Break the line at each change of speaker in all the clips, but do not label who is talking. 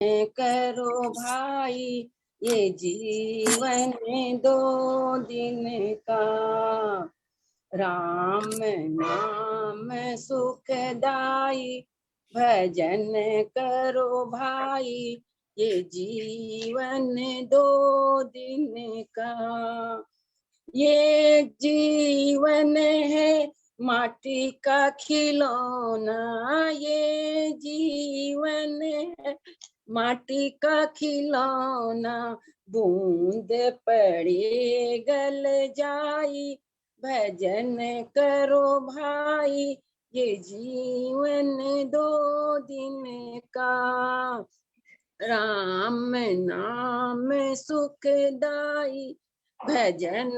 करो भाई ये जीवन 2 दिन का। राम नाम सुखदाई भजन करो भाई ये जीवन 2 दिन का। ये जीवन है माटी का खिलौना, ये जीवन है माटी का खिलौना। बूंद पड़े गल जाई भजन करो भाई ये जीवन 2 दिन का। राम नाम सुखदाई भजन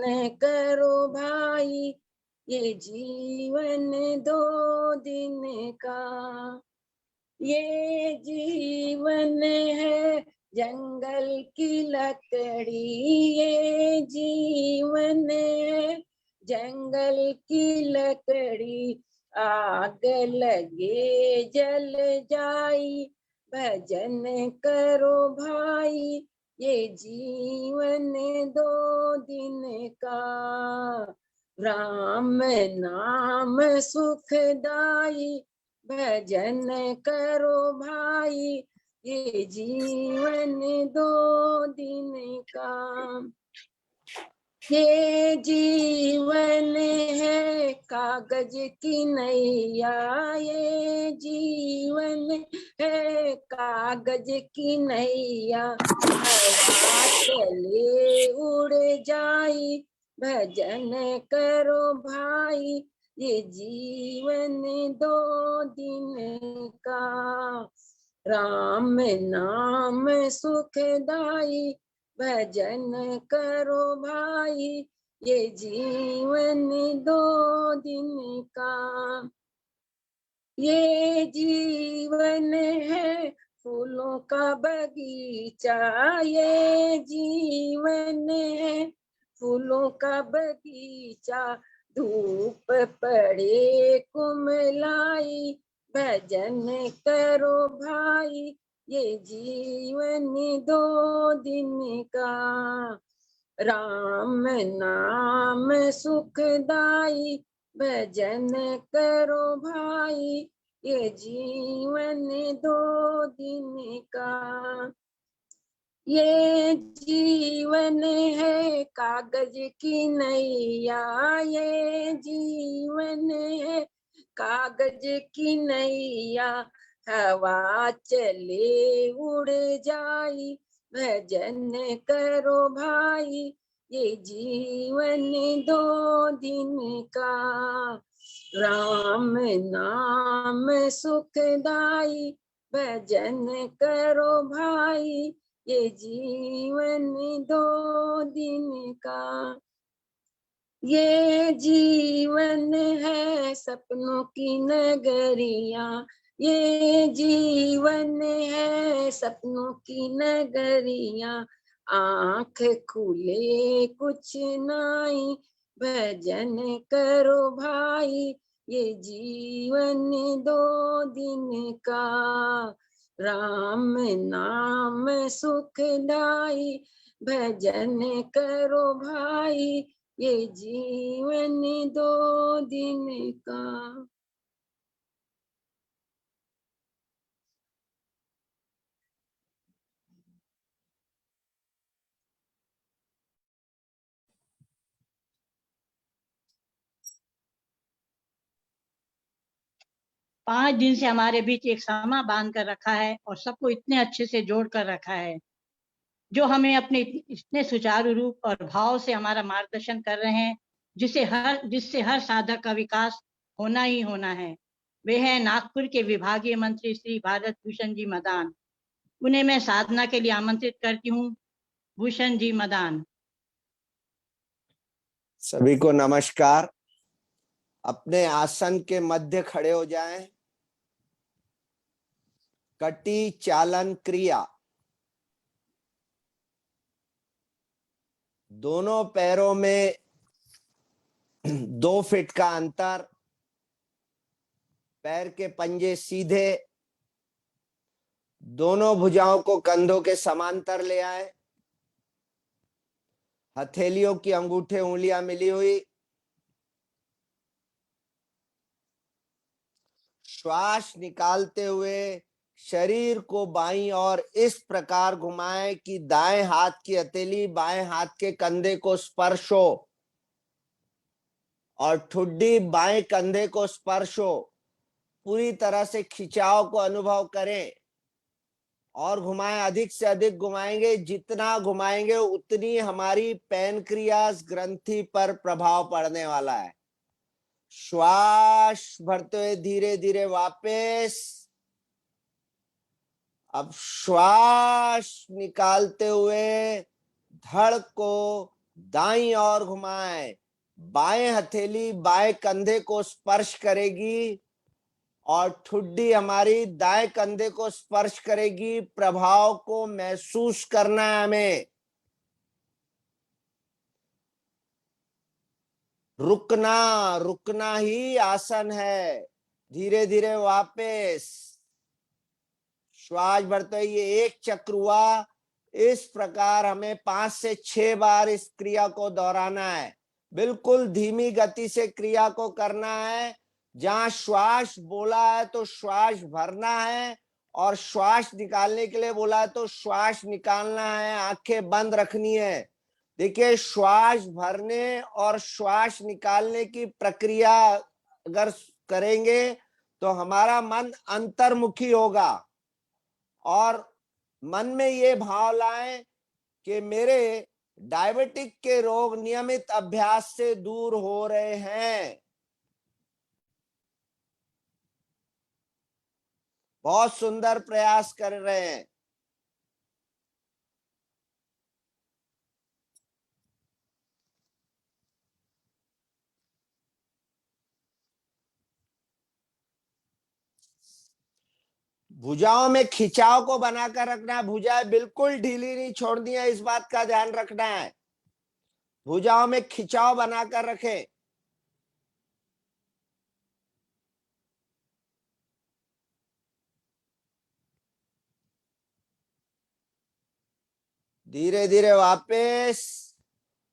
करो भाई ये जीवन 2 दिन का। ये जीवन है जंगल की लकड़ी, ये जीवन है जंगल की लकड़ी। आग लगे जल जाई भजन करो भाई ये जीवन 2 दिन का। राम नाम सुखदाई भजन करो भाई ये जीवन 2 दिन का। ये जीवन है कागज की नैया, ये जीवन है कागज की नैया। हवा चले उड़ जाई भजन करो भाई ये जीवन 2 दिन का। राम नाम सुखदाई भजन करो भाई ये जीवन 2 दिन का। ये जीवन है फूलों का बगीचा, ये जीवन है फूलों का बगीचा। धूप पड़े कुमलाई भजन करो भाई ये जीवन 2 दिन का। राम नाम सुखदाई भजन करो भाई ये जीवन 2 दिन का। ये जीवन है कागज की नैया, ये जीवन है कागज की नैया। हवा चले उड़ जाई भजन करो भाई ये जीवन 2 दिन का। राम नाम सुखदाई भजन करो भाई ये जीवन 2 दिन का। ये जीवन है सपनों की नगरिया, ये जीवन है सपनों की नगरिया। आँख खुले कुछ नाई भजन करो भाई ये जीवन 2 दिन का। राम नाम सुखदाई भजन करो भाई ये जीवन 2 दिन का।
पांच दिन से हमारे बीच एक समा बांध कर रखा है और सबको इतने अच्छे से जोड़ कर रखा है, जो हमें अपने इतने सुचारू रूप और भाव से हमारा मार्गदर्शन कर रहे हैं, जिससे हर साधक का विकास होना ही होना है। वे हैं नागपुर के विभागीय मंत्री श्री भारत भूषण जी मदान। उन्हें मैं साधना के लिए आमंत्रित करती हूँ। भूषण जी मदान।
सभी को नमस्कार। अपने आसन के मध्य खड़े हो जाएं। कटी चालन क्रिया। दोनों पैरों में 2 फीट का अंतर। पैर के पंजे सीधे, दोनों भुजाओं को कंधों के समांतर ले आए, हथेलियों की अंगूठे उंगलियां मिली हुई, श्वास निकालते हुए शरीर को बाईं ओर इस प्रकार घुमाएं कि दाएं हाथ की हथेली बाएं हाथ के कंधे को स्पर्श हो और ठुड्डी बाएं कंधे को स्पर्श हो। पूरी तरह से खिंचाव को अनुभव करें और घुमाएं, अधिक से अधिक घुमाएंगे। जितना घुमाएंगे उतनी हमारी पैनक्रियास ग्रंथि पर प्रभाव पड़ने वाला है। श्वास भरते हुए धीरे धीरे वापस। अब श्वास निकालते हुए धड़ को दाईं ओर घुमाएं, बाएं हथेली बाएं कंधे को स्पर्श करेगी और ठुड्डी हमारी दाएं कंधे को स्पर्श करेगी। प्रभाव को महसूस करना है हमें। रुकना ही आसन है। धीरे धीरे वापस। श्वास भरते हुए ये एक चक्र हुआ। इस प्रकार हमें 5 से 6 बार इस क्रिया को दोहराना है। बिल्कुल धीमी गति से क्रिया को करना है। जहां श्वास बोला है तो श्वास भरना है और श्वास निकालने के लिए बोला है तो श्वास निकालना है। आंखें बंद रखनी है। देखिए, श्वास भरने और श्वास निकालने की प्रक्रिया अगर करेंगे तो हमारा मन अंतर्मुखी होगा और मन में ये भाव लाएं कि मेरे डायबिटिक के रोग नियमित अभ्यास से दूर हो रहे हैं। बहुत सुंदर प्रयास कर रहे हैं। भुजाओं में खिंचाव को बनाकर रखना है। भुजाएं बिल्कुल ढीली नहीं छोड़नी है, इस बात का ध्यान रखना है। भुजाओं में खिंचाव बनाकर रखें। धीरे धीरे वापस।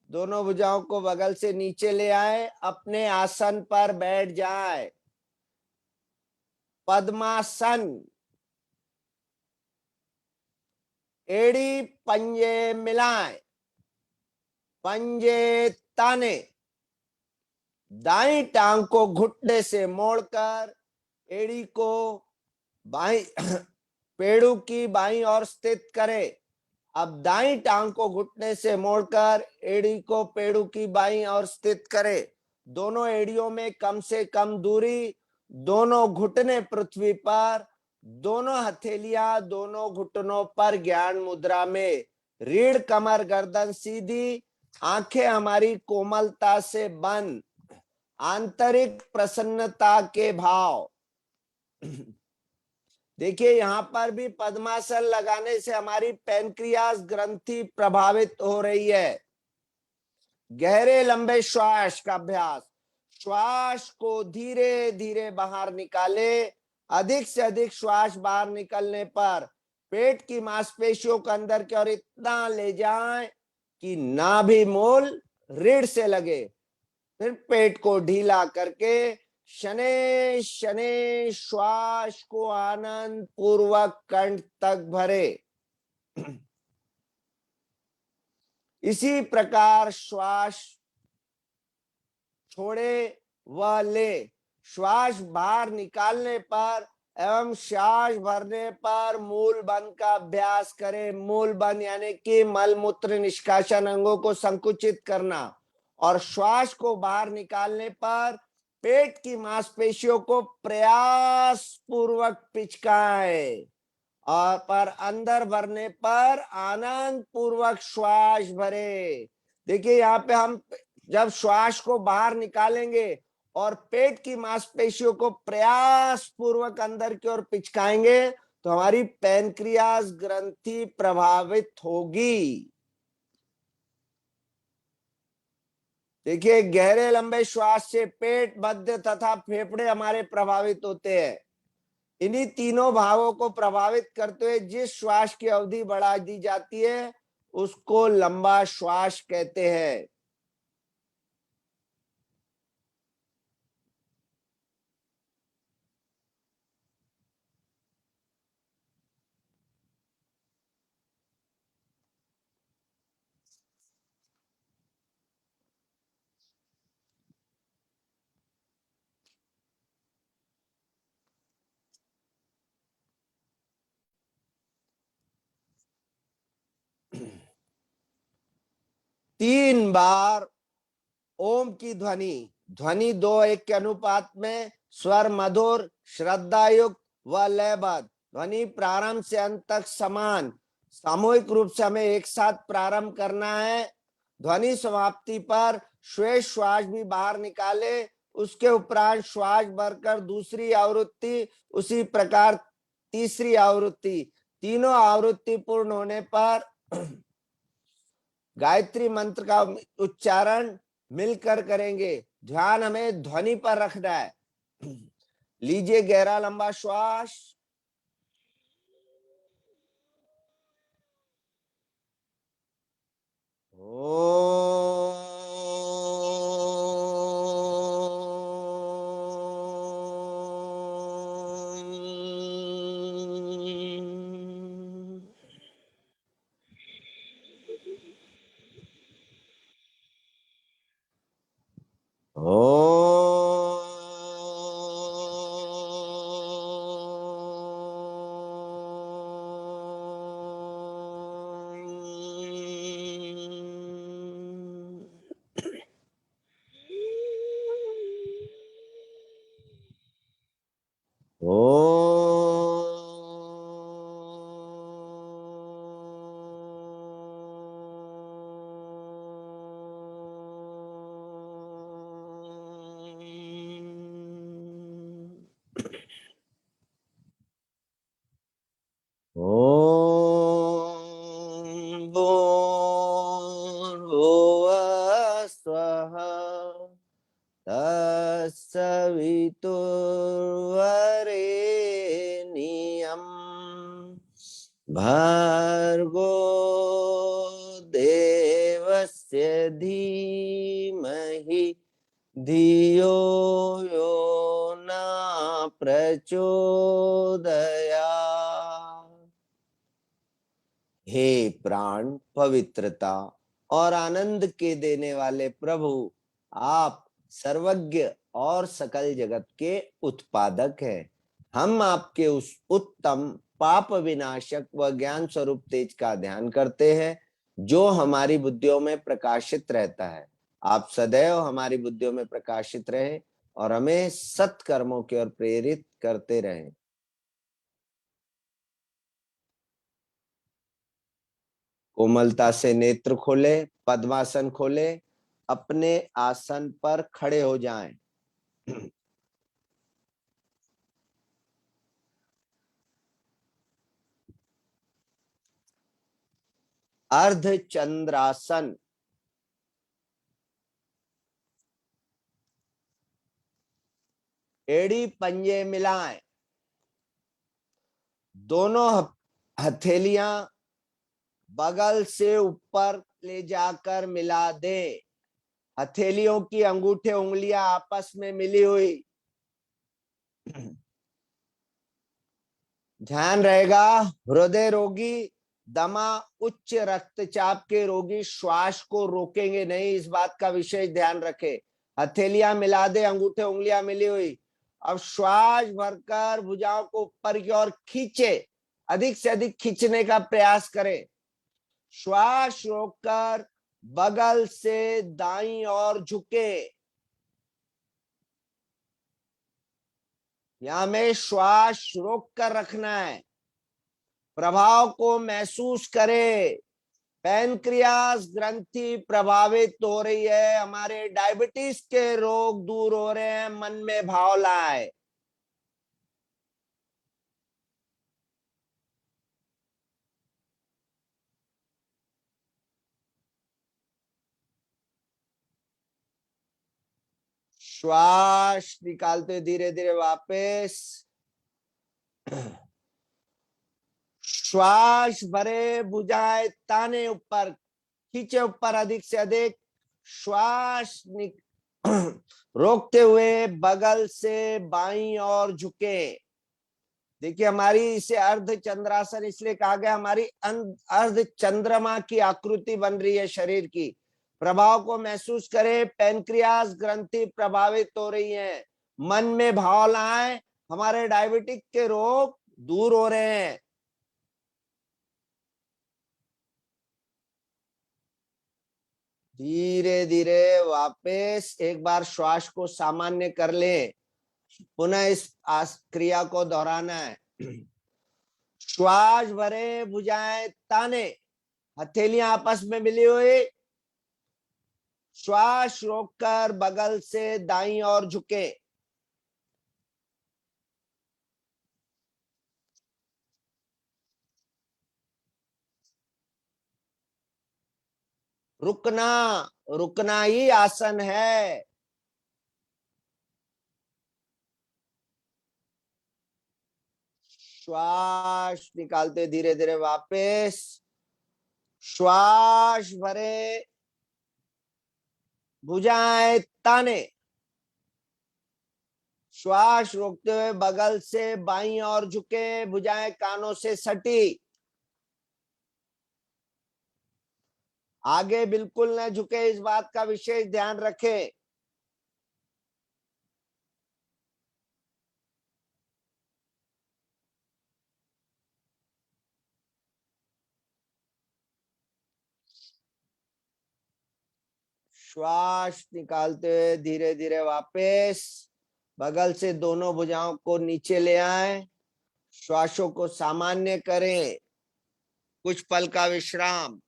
दोनों भुजाओं को बगल से नीचे ले आए, अपने आसन पर बैठ जाए। पद्मासन। एड़ी पंजे मिलाएं, पंजे ताने। दाई टांग को घुटने से मोड़कर एड़ी को बाई पेड़ू की बाईं ओर स्थित करें। अब दाई टांग को घुटने से मोड़कर एड़ी को पेड़ू की बाईं ओर स्थित करें। दोनों एड़ियों में कम से कम दूरी, दोनों घुटने पृथ्वी पर, दोनों हथेलियां दोनों घुटनों पर ज्ञान मुद्रा में। रीढ़ कमर गर्दन सीधी, आंखें हमारी कोमलता से बंद, आंतरिक प्रसन्नता के भाव। देखिए, यहां पर भी पद्मासन लगाने से हमारी पैनक्रियास ग्रंथि प्रभावित हो रही है। गहरे लंबे श्वास का अभ्यास। श्वास को धीरे धीरे बाहर निकाले। अधिक से अधिक श्वास बाहर निकलने पर पेट की मांसपेशियों को अंदर की ओर इतना ले जाएं कि नाभि मूल रीढ़ से लगे। फिर पेट को ढीला करके शनै शनै श्वास को आनंद पूर्वक कंठ तक भरे। इसी प्रकार श्वास छोड़े व ले। श्वास बाहर निकालने पर एवं श्वास भरने पर मूल बंध का अभ्यास करें। मूल बंध यानी कि मल मूत्र निष्कासन अंगों को संकुचित करना। और श्वास को बाहर निकालने पर पेट की मांसपेशियों को प्रयास पूर्वक पिचकाएं और पर अंदर भरने पर आनंद पूर्वक श्वास भरे। देखिए, यहाँ पे हम जब श्वास को बाहर निकालेंगे और पेट की मांसपेशियों को प्रयास पूर्वक अंदर की ओर पिचकाएंगे तो हमारी पैनक्रियास ग्रंथि प्रभावित होगी। देखिए, गहरे लंबे श्वास से पेट, मध्य तथा फेफड़े हमारे प्रभावित होते हैं। इन्हीं तीनों भावों को प्रभावित करते हुए जिस श्वास की अवधि बढ़ा दी जाती है उसको लंबा श्वास कहते हैं। तीन बार ओम की ध्वनि, ध्वनि 2:1 के अनुपात में, स्वर मधुर, श्रद्धायुक्त व लयबद्ध, ध्वनि प्रारंभ से अंत तक समान, सामूहिक रूप से हमें एक साथ प्रारंभ करना है। ध्वनि समाप्ति पर शेष श्वास भी बाहर निकाले, उसके उपरांत श्वास भरकर दूसरी आवृत्ति, उसी प्रकार तीसरी आवृत्ति। तीनों आवृत्ति पूर्ण होने पर गायत्री मंत्र का उच्चारण मिलकर करेंगे। ध्यान हमें ध्वनि पर रखना है। लीजिए गहरा लंबा श्वास। भर्गो देवस्य धीमहि धियो यो न प्रचोदयात्। हे प्राण पवित्रता और आनंद के देने वाले प्रभु, आप सर्वज्ञ और सकल जगत के उत्पादक हैं। हम आपके उस उत्तम पाप विनाशक व ज्ञान स्वरूप तेज का ध्यान करते हैं जो हमारी बुद्धियों में प्रकाशित रहता है। आप सदैव हमारी बुद्धियों में प्रकाशित रहें और हमें सत्कर्मों की ओर प्रेरित करते रहें। कोमलता से नेत्र खोले, पद्मासन खोले, अपने आसन पर खड़े हो जाएं। अर्ध चंद्रासन, एड़ी पंजे मिलाएं, दोनों हथेलियां बगल से ऊपर ले जाकर मिला दे। हथेलियों की अंगूठे उंगलियां आपस में मिली हुई। ध्यान रहेगा, हृदय रोगी, दमा, उच्च रक्तचाप के रोगी श्वास को रोकेंगे नहीं, इस बात का विशेष ध्यान रखें। हथेलियां मिला दे, अंगूठे उंगलियां मिली हुई। अब श्वास भरकर भुजाओं को ऊपर की ओर खींचे, अधिक से अधिक खींचने का प्रयास करें। श्वास रोककर बगल से दाईं ओर झुके। यहां में श्वास रोक कर रखना है। प्रभाव को महसूस करें। पैनक्रियास ग्रंथि प्रभावित हो रही है, हमारे डायबिटीज के रोग दूर हो रहे हैं, मन में भाव लाए। श्वास निकालते धीरे धीरे वापस। श्वास भरे, भुजाएं ताने ऊपर, खींचे ऊपर अधिक से अधिक, श्वास रोकते हुए बगल से बाईं ओर झुके। देखिए हमारी इसे अर्ध चंद्रासन इसलिए कहा गया, हमारी अर्ध चंद्रमा की आकृति बन रही है शरीर की। प्रभाव को महसूस करें, पैनक्रियास ग्रंथि प्रभावित हो रही है, मन में भाव लाएं, हमारे डायबिटिक के रोग दूर हो रहे हैं। धीरे धीरे वापस एक बार श्वास को सामान्य कर ले, पुनः इस क्रिया को दोहराना है। श्वास भरे, भुजाएं ताने, हथेलियां आपस में मिली हुई, श्वास रोककर बगल से दाईं ओर झुके। रुकना, रुकना ही आसन है। श्वास निकालते धीरे धीरे वापस, श्वास भरे, भुजाएं ताने, श्वास रोकते हुए बगल से बाईं ओर झुके, भुजाएं कानों से सटी, आगे बिल्कुल न झुके, इस बात का विशेष ध्यान रखें। श्वास निकालते हुए धीरे धीरे वापस बगल से दोनों भुजाओं को नीचे ले आए, श्वासों को सामान्य करें, कुछ पल का विश्राम।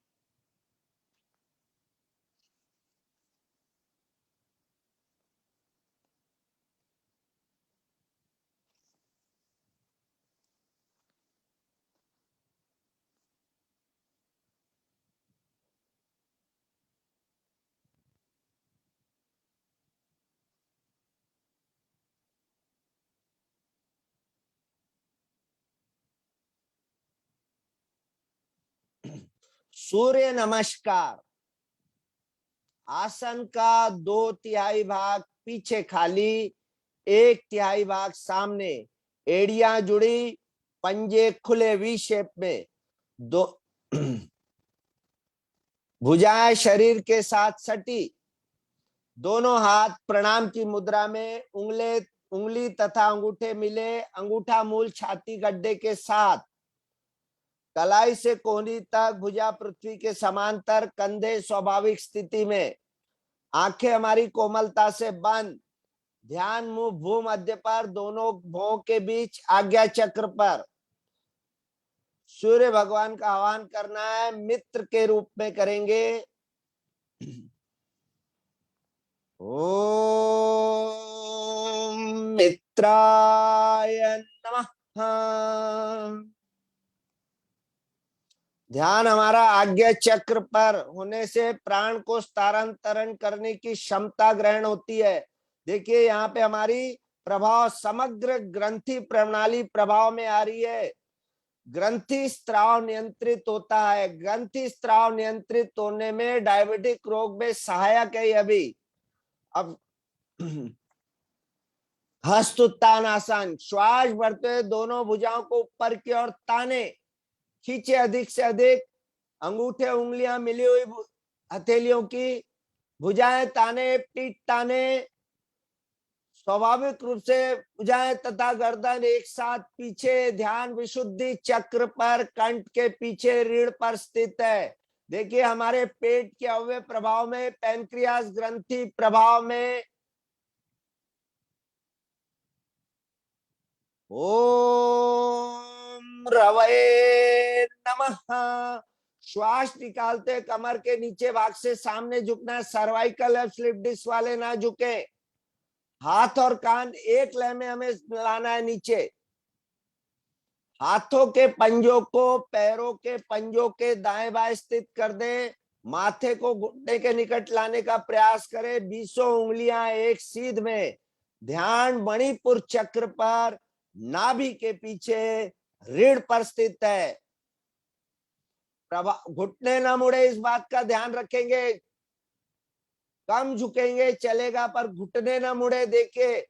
सूर्य नमस्कार। आसन का 2/3 भाग पीछे खाली, 1/3 भाग सामने, एड़ियां जुड़ी, पंजे खुले वी शेप में, दो भुजाएं शरीर के साथ सटी, दोनों हाथ प्रणाम की मुद्रा में, उंगली तथा अंगूठे मिले, अंगूठा मूल छाती गड्ढे के साथ, कलाई से कोहनी तक भुजा पृथ्वी के समांतर, कंधे स्वाभाविक स्थिति में, आंखें हमारी कोमलता से बंद, ध्यान मुंह भूमध्य पर, दोनों भौं के बीच आज्ञा चक्र पर। सूर्य भगवान का आह्वान करना है, मित्र के रूप में करेंगे। ओम मित्राय नमः। ध्यान हमारा आज्ञा चक्र पर होने से प्राण को स्थानांतरण करने की क्षमता ग्रहण होती है। देखिए यहाँ पे हमारी प्रभाव समग्र ग्रंथि प्रणाली प्रभाव में आ रही है। ग्रंथि स्त्राव नियंत्रित होता है, ग्रंथि स्त्राव नियंत्रित होने में डायबिटिक रोग में सहायक है। अभी अब हस्त उत्तान आसन, श्वास भरते हुए दोनों भुजाओं को ऊपर की ओर ताने, खींचे अधिक से अधिक, अंगूठे उंगलियां मिली हुई हथेलियों की, भुजाएं ताने, पीठ ताने, स्वाभाविक रूप से भुजाएं तथा गर्दन एक साथ पीछे, ध्यान विशुद्धि चक्र पर, कंठ के पीछे रीढ़ पर स्थित है। देखिए हमारे पेट के अवयव प्रभाव में, पैनक्रियास ग्रंथि प्रभाव में। ओम रवये नमः। श्वास निकालते कमर के नीचे भाग से सामने झुकना, सर्वाइकल और स्लिप डिस्क वाले ना झुके। हाथ और कान एक लय में हमें लाना है नीचे। हाथों के पंजों को पैरों के पंजों के दाएं बाएं स्थित कर दे, माथे को घुटने के निकट लाने का प्रयास करें। 20 उंगलियां एक सीध में, ध्यान मणिपुर चक्र पर, नाभि के पीछे रीढ़ पर स्थित है। घुटने न मुड़े, इस बात का ध्यान रखेंगे। कम झुकेंगे चलेगा पर घुटने न मुड़े। देखिए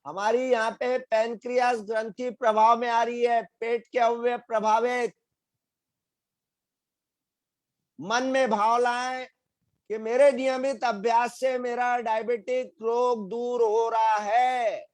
हमारी यहाँ पे पैनक्रियास ग्रंथि प्रभाव में आ रही है, पेट के अवयव प्रभावित। मन में भाव लाएं कि मेरे नियमित अभ्यास से मेरा डायबिटिक रोग दूर हो रहा है।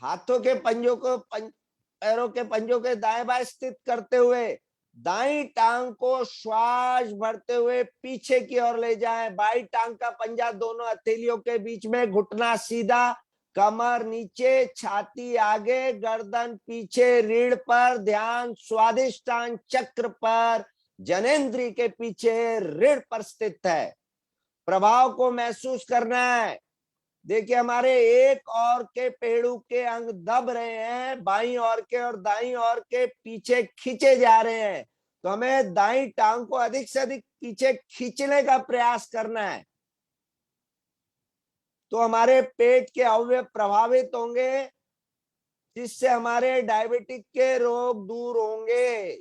हाथों के पंजों को पैरों के पंजों के दाएं बाएं स्थित करते हुए दाई टांग को श्वास भरते हुए पीछे की ओर ले जाएं। बाई टांग का पंजा दोनों हथेलियों के बीच में, घुटना सीधा, कमर नीचे, छाती आगे, गर्दन पीछे, रीढ़ पर ध्यान, स्वादिष्टान चक्र पर, जनेंद्री के पीछे रीढ़ पर स्थित है। प्रभाव को महसूस करना है। देखिए हमारे एक और के पेड़ू के अंग दब रहे हैं, बाईं ओर के और दाईं ओर के पीछे खींचे जा रहे हैं। तो हमें दाईं टांग को अधिक से अधिक पीछे खींचने का प्रयास करना है, तो हमारे पेट के अवयव प्रभावित होंगे, जिससे हमारे डायबिटिक के रोग दूर होंगे।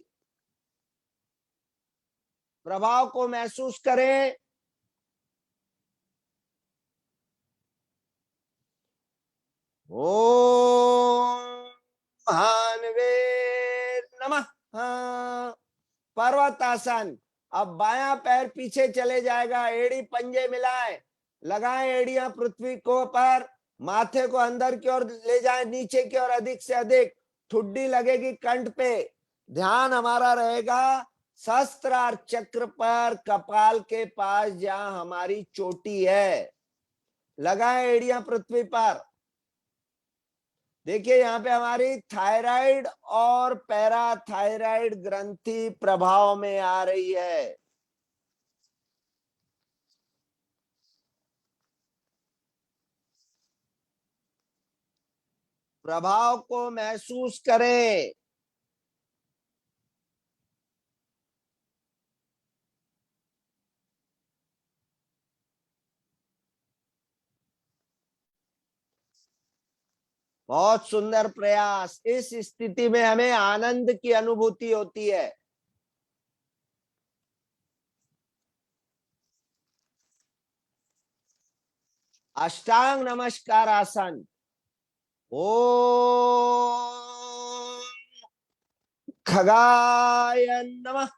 प्रभाव को महसूस करें। ओम भानवे नमः। पर्वतासन। अब बायां पैर पीछे चले जाएगा, एड़ी पंजे मिलाएं, लगाएं एड़ियां पृथ्वी को पर, माथे को अंदर की ओर ले जाएं, नीचे की ओर अधिक से अधिक, ठुड्डी लगेगी कंठ पे। ध्यान हमारा रहेगा सहस्त्रार चक्र पर, कपाल के पास जहां हमारी चोटी है। लगाएं एड़ियां पृथ्वी पर। देखिए यहाँ पे हमारी थायराइड और पैराथायराइड ग्रंथि प्रभाव में आ रही है। प्रभाव को महसूस करें। बहुत सुंदर प्रयास। इस स्थिति में हमें आनंद की अनुभूति होती है। अष्टांग नमस्कार आसन। ओम खगाय नमः।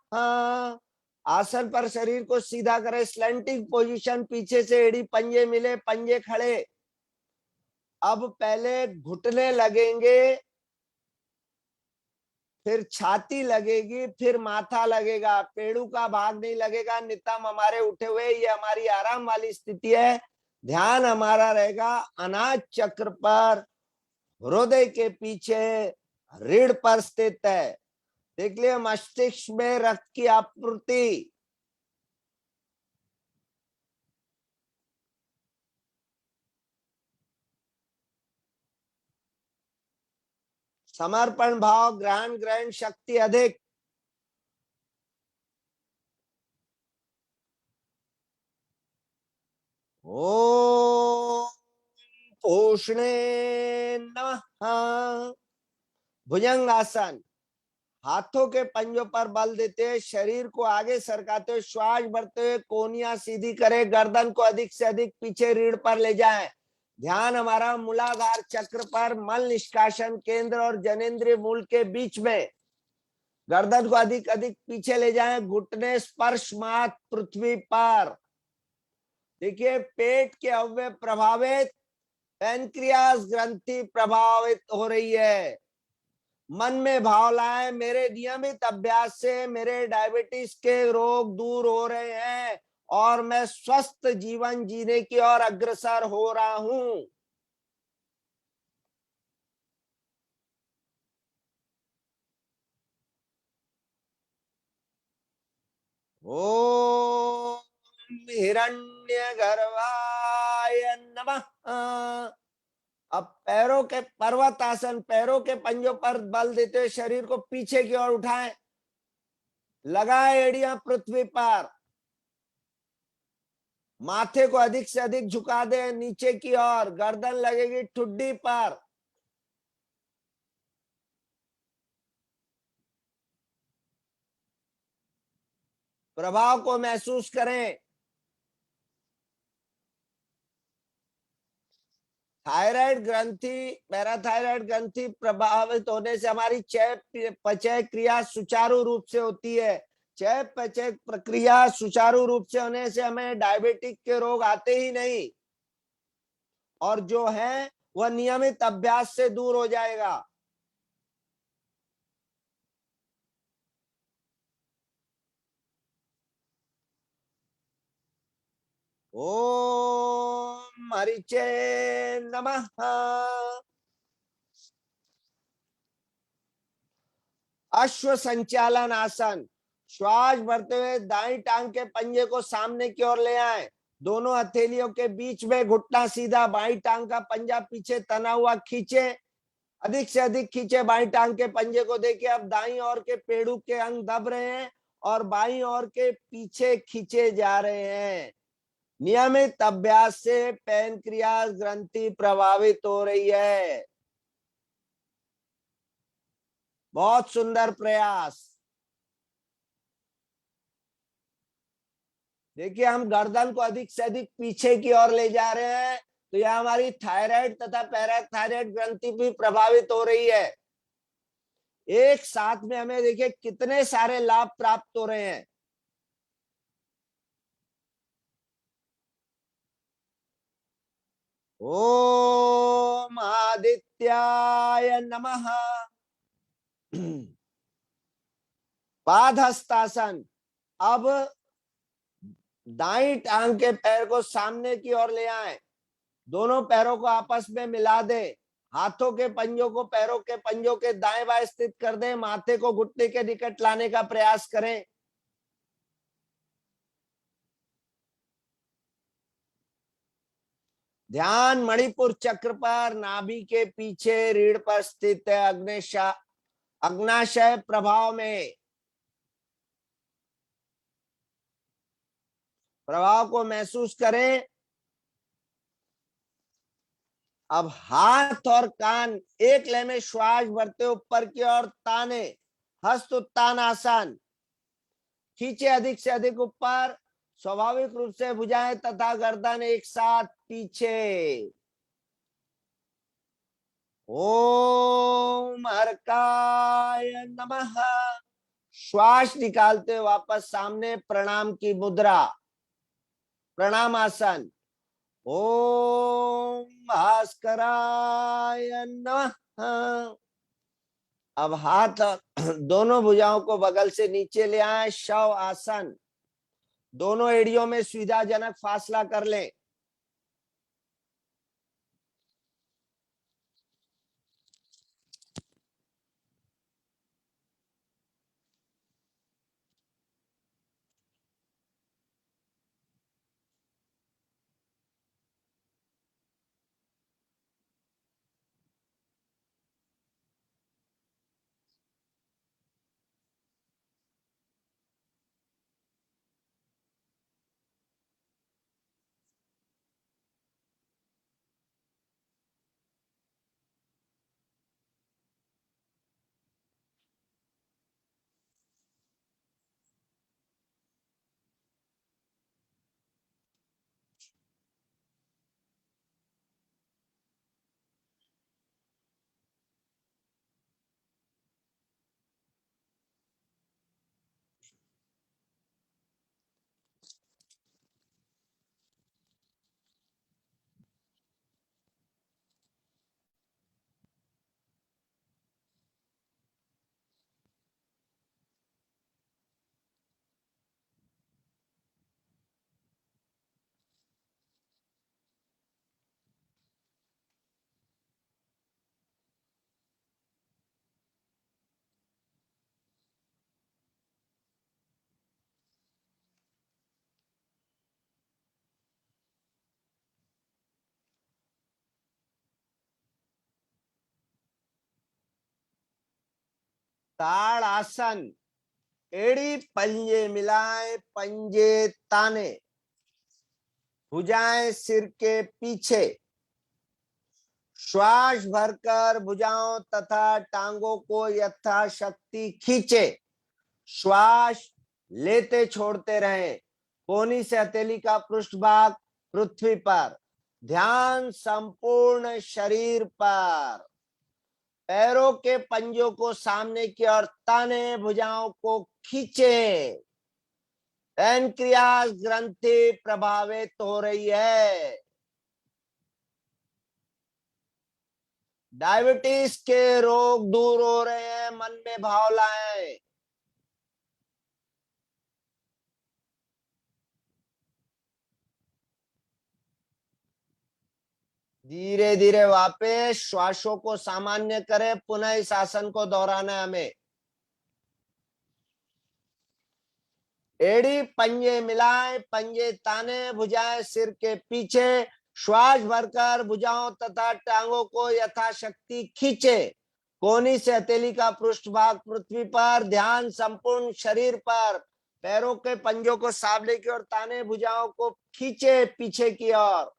आसन पर शरीर को सीधा करें, स्लैंटिंग पोजीशन, पीछे से एड़ी पंजे मिले, पंजे खड़े। अब पहले घुटने लगेंगे, फिर छाती लगेगी, फिर माथा लगेगा, पेड़ू का भाग नहीं लगेगा। नितंब हमारे उठे हुए, ये हमारी आराम वाली स्थिति है। ध्यान हमारा रहेगा अनाज चक्र पर, हृदय के पीछे रीढ़ पर स्थित है। देख लिया मस्तिष्क में रक्त की आपूर्ति। समर्पण भाव, ग्रहण ग्रहण शक्ति अधिक। ओम पोषणे नमः। भुजंगासन। हाथों के पंजों पर बल देते हुए शरीर को आगे सरकाते हुए श्वास भरते हुए कोहनियां सीधी करें, गर्दन को अधिक से अधिक पीछे रीढ़ पर ले जाएं। ध्यान हमारा मूलाधार चक्र पर, मल निष्कासन केंद्र और जनेंद्रिय मूल के बीच में। गर्दन को अधिक अधिक पीछे ले जाएं, घुटने स्पर्श मात्र पृथ्वी पर। देखिए पेट के अवयव प्रभावित, पैनक्रियास ग्रंथि प्रभावित हो रही है। मन में भाव लाए, मेरे नियमित अभ्यास से मेरे डायबिटीज के रोग दूर हो रहे हैं और मैं स्वस्थ जीवन जीने की ओर अग्रसर हो रहा हूं। ओम हिरण्यगर्भाय नमः। अब पैरों के पर्वतासन, पैरों के पंजों पर बल देते हुए शरीर को पीछे की ओर उठाएं, लगाएं एड़ियां पृथ्वी पर, माथे को अधिक से अधिक झुका दे नीचे की ओर, गर्दन लगेगी ठुड्डी पर। प्रभाव को महसूस करें। थायराइड ग्रंथि, पैराथायराइड ग्रंथि प्रभावित होने से हमारी चय पचय क्रिया सुचारू रूप से होती है। चय पचय प्रक्रिया सुचारू रूप से होने से हमें डायबिटिक के रोग आते ही नहीं, और जो है वह नियमित अभ्यास से दूर हो जाएगा। ओम हरिचे नमः। अश्व संचालन आसन। श्वास भरते हुए दाईं टांग के पंजे को सामने की ओर ले आए, दोनों हथेलियों के बीच में घुटना सीधा, बाईं टांग का पंजा पीछे तना हुआ खींचे, अधिक से अधिक खींचे बाईं टांग के पंजे को। देखिए अब दाईं ओर के पेड़ू के अंग दब रहे हैं और बाईं ओर के पीछे खींचे जा रहे हैं। नियमित अभ्यास से पैनक्रियास ग्रंथि प्रभावित हो रही है। बहुत सुंदर प्रयास। देखिए हम गर्दन को अधिक से अधिक पीछे की ओर ले जा रहे हैं, तो यह हमारी थायराइड तथा पैराथायराइड ग्रंथि भी प्रभावित हो रही है। एक साथ में हमें देखिए कितने सारे लाभ प्राप्त हो रहे हैं। ओम आदित्याय नमः। पादहस्तासन। अब दाईं टांग के पैर को सामने की ओर ले आए, दोनों पैरों को आपस में मिला दे, हाथों के पंजों को पैरों के पंजों के दाएं बाएं स्थित कर दें, माथे को घुटने के निकट लाने का प्रयास करें। ध्यान मणिपुर चक्र पर, नाभि के पीछे रीढ़ पर स्थित है, अग्नाशय प्रभाव में। प्रभाव को महसूस करें। अब हाथ और कान एक लय में श्वास भरते ऊपर की ओर ताने, हस्त उत्तान आसन। खींचे अधिक से अधिक ऊपर, स्वाभाविक रूप से भुजाएं तथा गर्दन एक साथ पीछे। ओम हरकाय नमः। श्वास निकालते वापस सामने, प्रणाम की मुद्रा, प्रणाम आसन। ओम भास्कराय नमः। अब हाथ दोनों भुजाओं को बगल से नीचे ले आए, शव आसन। दोनों एड़ियों में सुविधाजनक फासला कर लें। ताड़ आसन। एड़ी पंजे मिलाए, पंजे ताने। भुजाएं सिर के पीछे, श्वास भरकर भुजाओं तथा टांगों को यथाशक्ति खींचे, श्वास लेते छोड़ते रहें। कोहनी से हथेली का पृष्ठभाग पृथ्वी पर, ध्यान संपूर्ण शरीर पर, पैरों के पंजों को सामने की ओर ताने, भुजाओं को खींचे। पैनक्रियास ग्रंथि प्रभावित हो रही है। डायबिटीज के रोग दूर हो रहे हैं। मन में भाव लाएं। धीरे धीरे वापस श्वासों को सामान्य करें। पुनः इस आसन को दोहराना है हमें। एड़ी पंजे मिलाएं, पंजे ताने, भुजाएं सिर के पीछे, श्वास भरकर भुजाओं तथा टांगों को यथाशक्ति खींचे। कोहनी से हथेली का पृष्ठभाग पृथ्वी पर, ध्यान संपूर्ण शरीर पर, पैरों के पंजों को सामने की ओर ताने, भुजाओं को खींचे पीछे की ओर।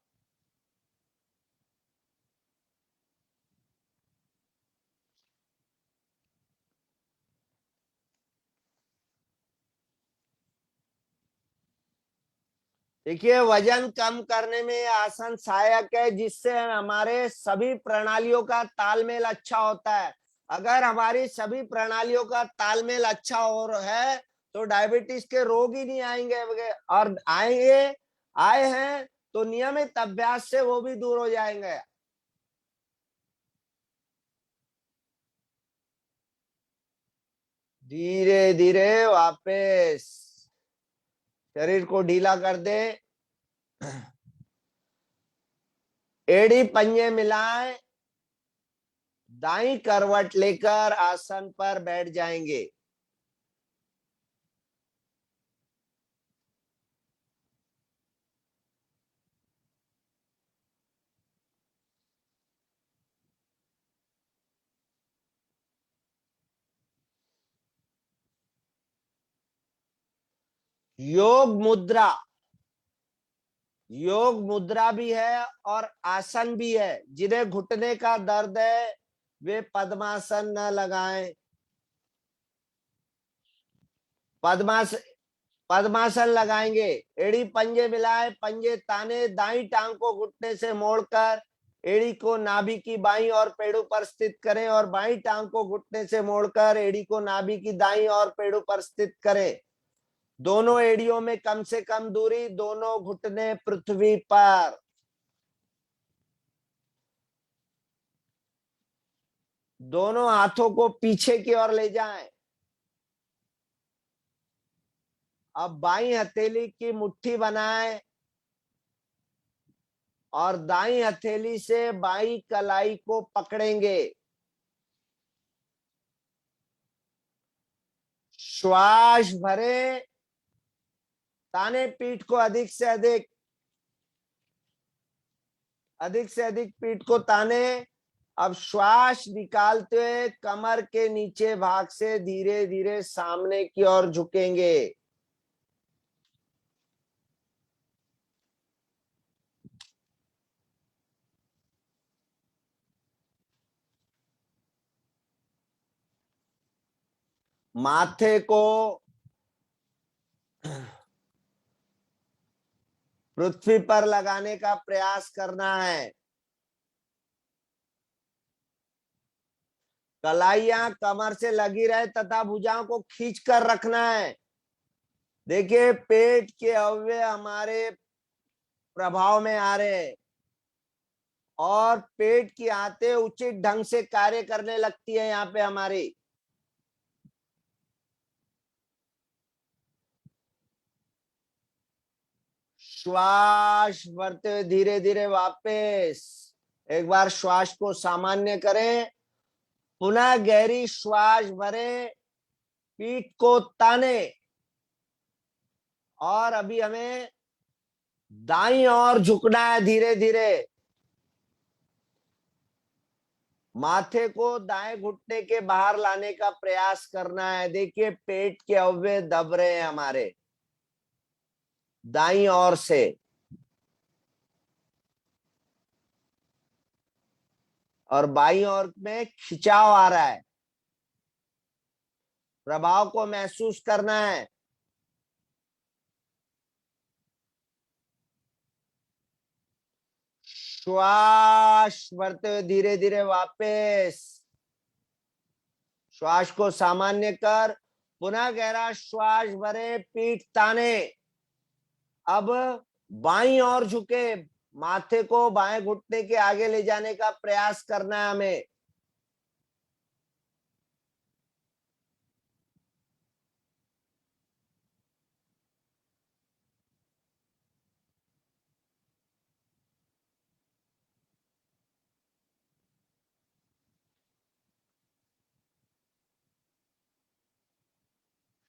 देखिए, वजन कम करने में ये आसन सहायक है, जिससे हमारे सभी प्रणालियों का तालमेल अच्छा होता है। अगर हमारी सभी प्रणालियों का तालमेल अच्छा हो रहा है तो डायबिटीज के रोग ही नहीं आएंगे, और आए हैं तो नियमित अभ्यास से वो भी दूर हो जाएंगे। धीरे धीरे वापस शरीर को ढीला कर दे। एड़ी पंजे मिलाएं, दाईं करवट लेकर आसन पर बैठ जाएंगे। योग मुद्रा भी है और आसन भी है। जिन्हें घुटने का दर्द है वे पद्मासन न लगाएं। पद्मासन लगाएंगे। एड़ी पंजे मिलाए, पंजे ताने, दाईं टांग को घुटने से मोड़कर एड़ी को नाभि की बाईं और पेड़ों पर स्थित करें, और बाईं टांग को घुटने से मोड़कर एड़ी को नाभि की दाईं और पेड़ों पर स्थित करें। दोनों एड़ियों में कम से कम दूरी, दोनों घुटने पृथ्वी पर। दोनों हाथों को पीछे की ओर ले जाएं। अब बाईं हथेली की मुट्ठी बनाएं और दाईं हथेली से बाईं कलाई को पकड़ेंगे। श्वास भरे, ताने पीठ को अधिक से अधिक पीठ को ताने। अब श्वास निकालते हुए कमर के नीचे भाग से धीरे धीरे सामने की ओर झुकेंगे। माथे को पृथ्वी पर लगाने का प्रयास करना है। कलाइयां कमर से लगी रहे तथा भुजाओं को खींच कर रखना है। देखिए, पेट के अवयव हमारे प्रभाव में आ रहे हैं और पेट की आंतें उचित ढंग से कार्य करने लगती है। यहाँ पे हमारी श्वास भरते हुए धीरे धीरे वापस एक बार श्वास को सामान्य करें। पुनः गहरी श्वास भरें, पीठ को ताने, और अभी हमें दाईं ओर झुकना है। धीरे धीरे माथे को दाएं घुटने के बाहर लाने का प्रयास करना है। देखिए, पेट के अवयव दब रहे हैं हमारे दाईं ओर से। और बाईं ओर में खिंचाव आ रहा है। प्रभाव को महसूस करना है। श्वास भरते हुए धीरे धीरे वापस श्वास को सामान्य कर, पुनः गहरा श्वास भरे, पीठ ताने। अब बाईं ओर झुके, माथे को बाएं घुटने के आगे ले जाने का प्रयास करना है हमें।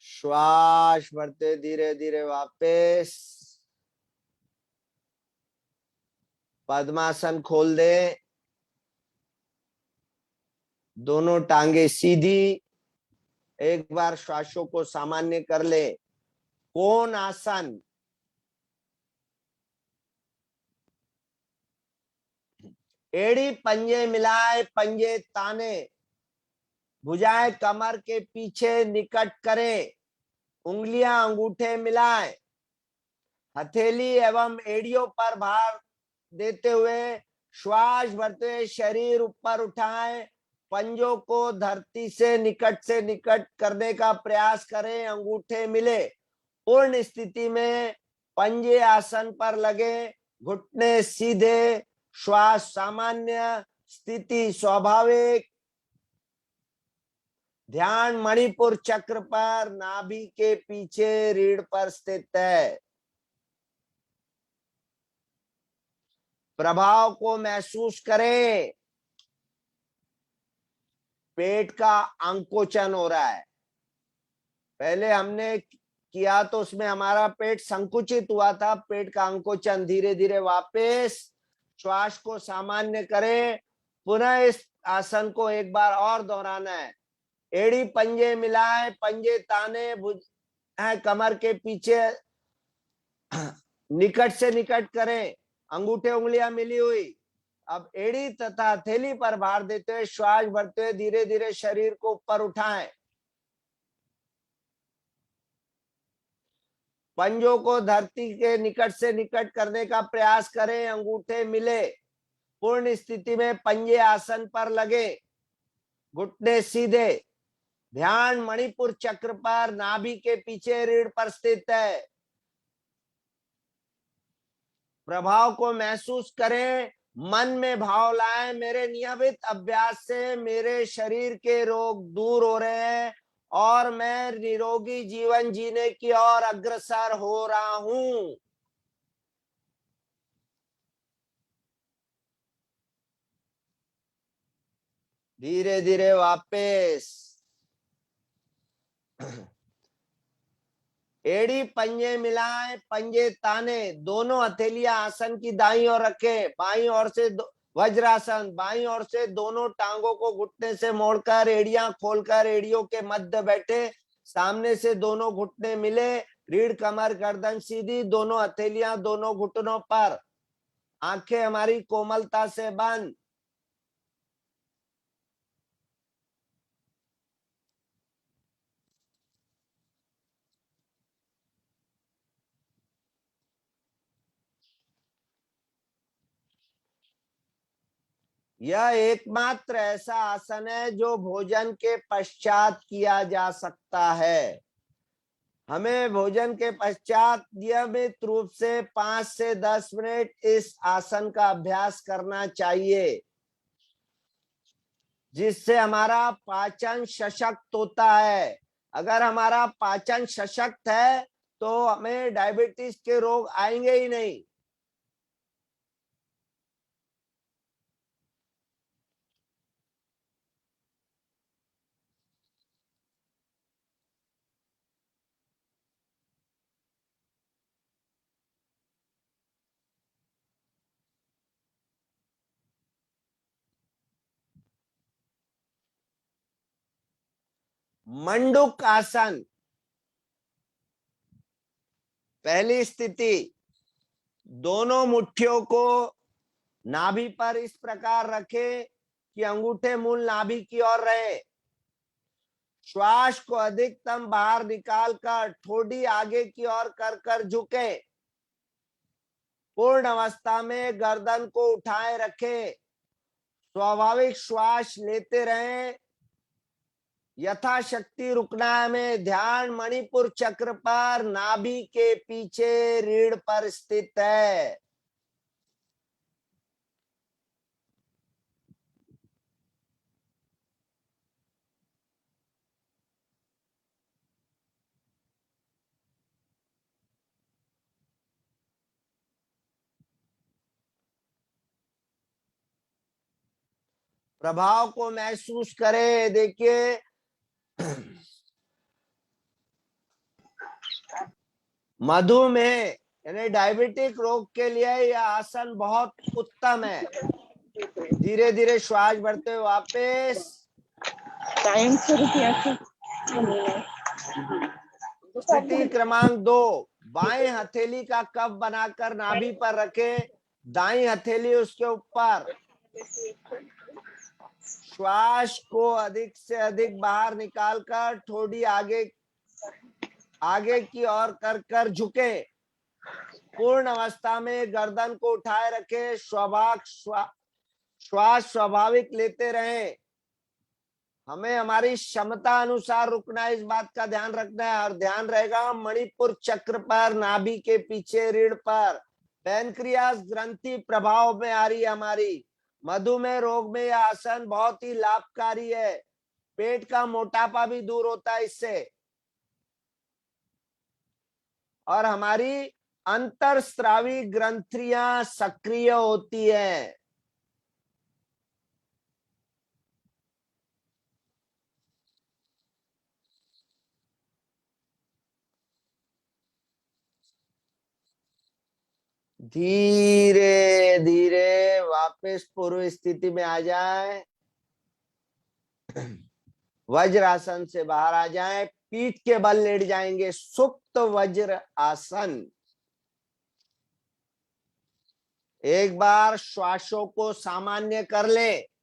श्वास भरते धीरे धीरे वापस पद्मासन खोल दे, दोनों टांगे सीधी। एक बार श्वासों को सामान्य कर ले। कोण आसन, एड़ी पंजे मिलाए, पंजे ताने, भुजाएं कमर के पीछे निकट करें, उंगलियां अंगूठे मिलाएं, हथेली एवं एड़ियों पर भार देते हुए श्वास भरते हुए शरीर ऊपर उठाएं, पंजों को धरती से निकट करने का प्रयास करें, अंगूठे मिले। पूर्ण स्थिति में पंजे आसन पर लगे, घुटने सीधे, श्वास सामान्य, स्थिति स्वाभाविक। ध्यान मणिपुर चक्र पर, नाभि के पीछे रीढ़ पर स्थित है। प्रभाव को महसूस करें। पेट का अंकोचन हो रहा है। पहले हमने किया तो उसमें हमारा पेट संकुचित हुआ था, पेट का अंकोचन। धीरे धीरे वापस श्वास को सामान्य करें। पुनः इस आसन को एक बार और दोहराना है। एड़ी पंजे मिलाए, पंजे ताने, भुज कमर के पीछे निकट से निकट करें, अंगूठे उंगलियां मिली हुई। अब एड़ी तथा हथेली पर भार देते हुए श्वास भरते हुए धीरे धीरे शरीर को ऊपर उठाएं। पंजों को धरती के निकट से निकट करने का प्रयास करें, अंगूठे मिले। पूर्ण स्थिति में पंजे आसन पर लगे, घुटने सीधे। ध्यान मणिपुर चक्र पर, नाभि के पीछे रीढ़ पर स्थित है। प्रभाव को महसूस करें, मन में भाव लाएं, मेरे नियमित अभ्यास से मेरे शरीर के रोग दूर हो रहे हैं और मैं निरोगी जीवन जीने की ओर अग्रसर हो रहा हूं। धीरे धीरे वापस एड़ी पंजे मिलाएं, पंजे ताने, दोनों हथेलियां आसन की दाईं ओर रखें। बाईं ओर से वज्रासन, बाईं ओर से दोनों टांगों को घुटने से मोड़कर एड़ियां खोलकर एड़ियों के मध्य बैठे। सामने से दोनों घुटने मिले, रीढ़ कमर गर्दन सीधी, दोनों हथेलियां दोनों घुटनों पर, आंखें हमारी कोमलता से बंद। यह एकमात्र ऐसा आसन है जो भोजन के पश्चात किया जा सकता है। हमें भोजन के पश्चात नियमित रूप से 5 से 10 मिनट इस आसन का अभ्यास करना चाहिए, जिससे हमारा पाचन सशक्त होता है। अगर हमारा पाचन सशक्त है तो हमें डायबिटीज के रोग आएंगे ही नहीं। मंडूक आसन, पहली स्थिति, दोनों मुट्ठियों को नाभि पर इस प्रकार रखें कि अंगूठे मूल नाभि की ओर रहे। श्वास को अधिकतम बाहर निकालकर ठोड़ी आगे की ओर कर कर झुके। पूर्ण अवस्था में गर्दन को उठाए रखे। स्वाभाविक श्वास लेते रहें। यथाशक्ति रुकना है हमें। ध्यान मणिपुर चक्र पर, नाभि के पीछे रीढ़ पर स्थित है। प्रभाव को महसूस करें। देखिए, मधुमेह यानी डायबिटिक रोग के लिए यह आसन बहुत उत्तम है। धीरे धीरे श्वास भरते हुए वापस।
टाइम शुरू किया था।
स्थिति क्रमांक 2, बाएं हथेली का कप बनाकर नाभि पर रखें। दाईं हथेली उसके ऊपर। श्वास को अधिक से अधिक बाहर निकालकर ठोड़ी आगे की ओर कर कर झुके। पूर्ण अवस्था में गर्दन को उठाए रखे। श्वास स्वाभाविक लेते रहें। हमें हमारी क्षमता अनुसार रुकना है, इस बात का ध्यान रखना है। और ध्यान रहेगा मणिपुर चक्र पर, नाभि के पीछे रीढ़ पर। पैनक्रियास ग्रंथि प्रभाव में आ रही है हमारी। मधुमेह रोग में यह आसन बहुत ही लाभकारी है। पेट का मोटापा भी दूर होता है इससे। और हमारी अंतरस्रावी ग्रंथियां सक्रिय होती है। धीरे धीरे वापस पूर्व स्थिति में आ जाए। वज्रासन से बाहर आ जाए। पीठ के बल लेट जाएंगे। सुप्त वज्र आसन। एक बार श्वासों को सामान्य कर ले।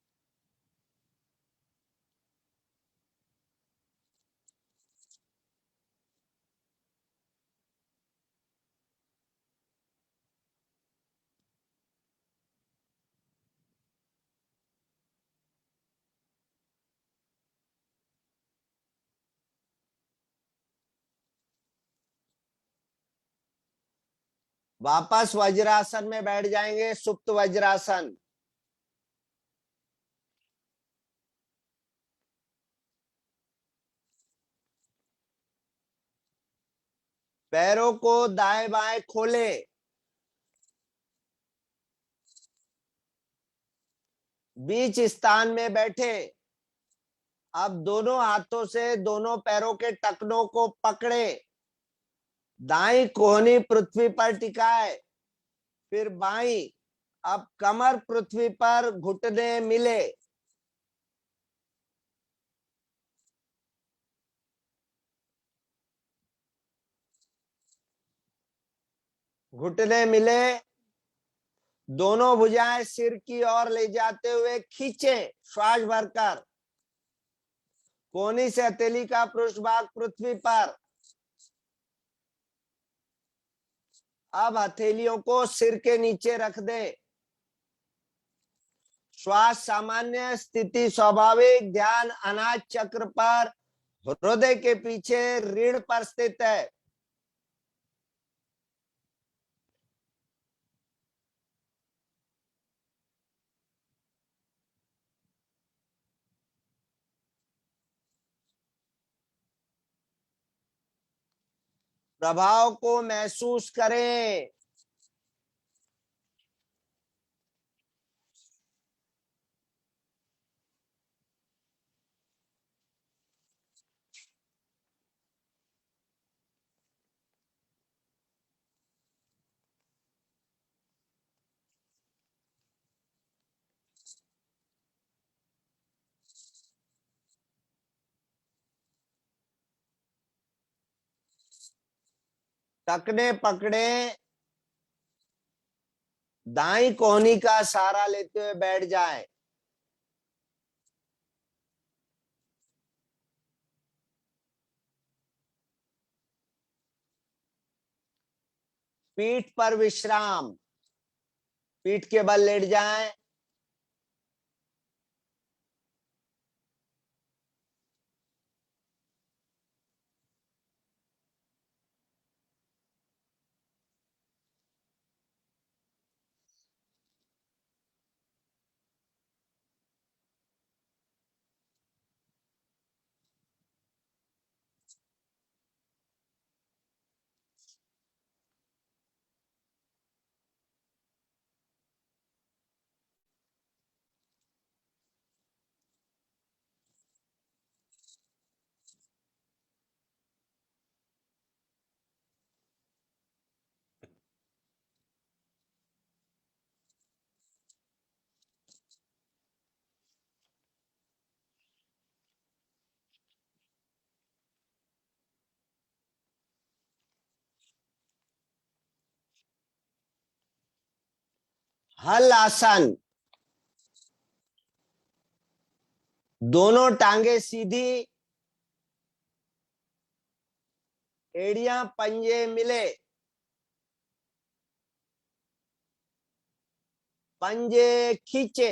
वापस वज्रासन में बैठ जाएंगे। सुप्त वज्रासन। पैरों को दाएं बाएं खोले। बीच स्थान में बैठे। अब दोनों हाथों से दोनों पैरों के टखनों को पकड़े। दाईं कोहनी पृथ्वी पर टिकाए। फिर बाईं। अब कमर पृथ्वी पर, घुटने मिले। घुटने मिले। दोनों भुजाएं सिर की ओर ले जाते हुए खींचे श्वास भरकर। कोहनी से हथेली का पृष्ठभाग पृथ्वी पर। अब हथेलियों को सिर के नीचे रख दे। श्वास सामान्य स्थिति स्वाभाविक। ध्यान अनाज चक्र पर, हृदय के पीछे रीढ़ पर स्थित है। प्रभाव को महसूस करें। टखने पकड़े। दाईं कोहनी का सहारा लेते हुए बैठ जाए। पीठ पर विश्राम, पीठ के बल लेट जाएं। हल आसन, दोनों टांगे सीधी, एड़ियां पंजे मिले, पंजे खींचे,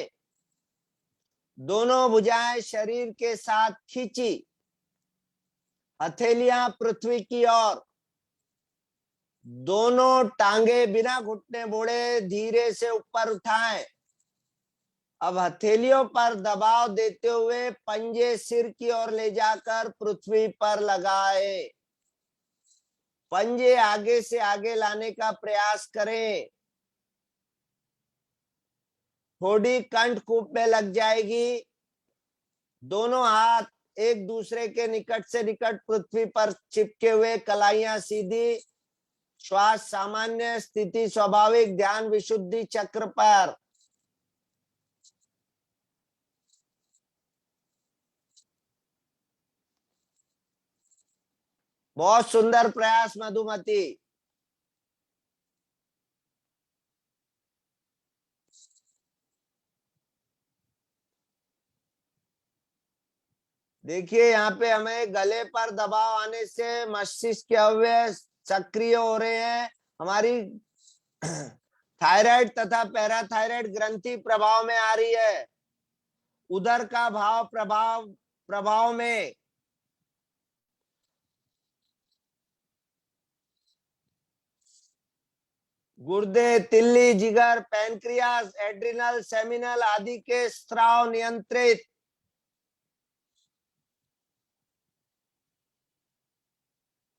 दोनों भुजाएं शरीर के साथ खींची, हथेलियां पृथ्वी की ओर, दोनों टांगे बिना घुटने मोड़े धीरे से ऊपर उठाएं। अब हथेलियों पर दबाव देते हुए पंजे सिर की ओर ले जाकर पृथ्वी पर लगाए। पंजे आगे से आगे लाने का प्रयास करें। थोड़ी कंठकूप में लग जाएगी। दोनों हाथ एक दूसरे के निकट से निकट पृथ्वी पर चिपके हुए, कलाइयां सीधी, श्वास सामान्य, स्थिति स्वाभाविक, ध्यान विशुद्धि चक्र पर। बहुत सुंदर प्रयास मधुमती। देखिए यहाँ पे हमें गले पर दबाव आने से मस्तिष्क के अवयव सक्रिय हो रहे हैं। हमारी थायराइड तथा पैराथायराइड ग्रंथि प्रभाव में आ रही है। उदर का भाव प्रभाव में। गुर्दे, तिल्ली, जिगर, पैनक्रियास, एड्रिनल, सेमिनल आदि के स्राव नियंत्रित।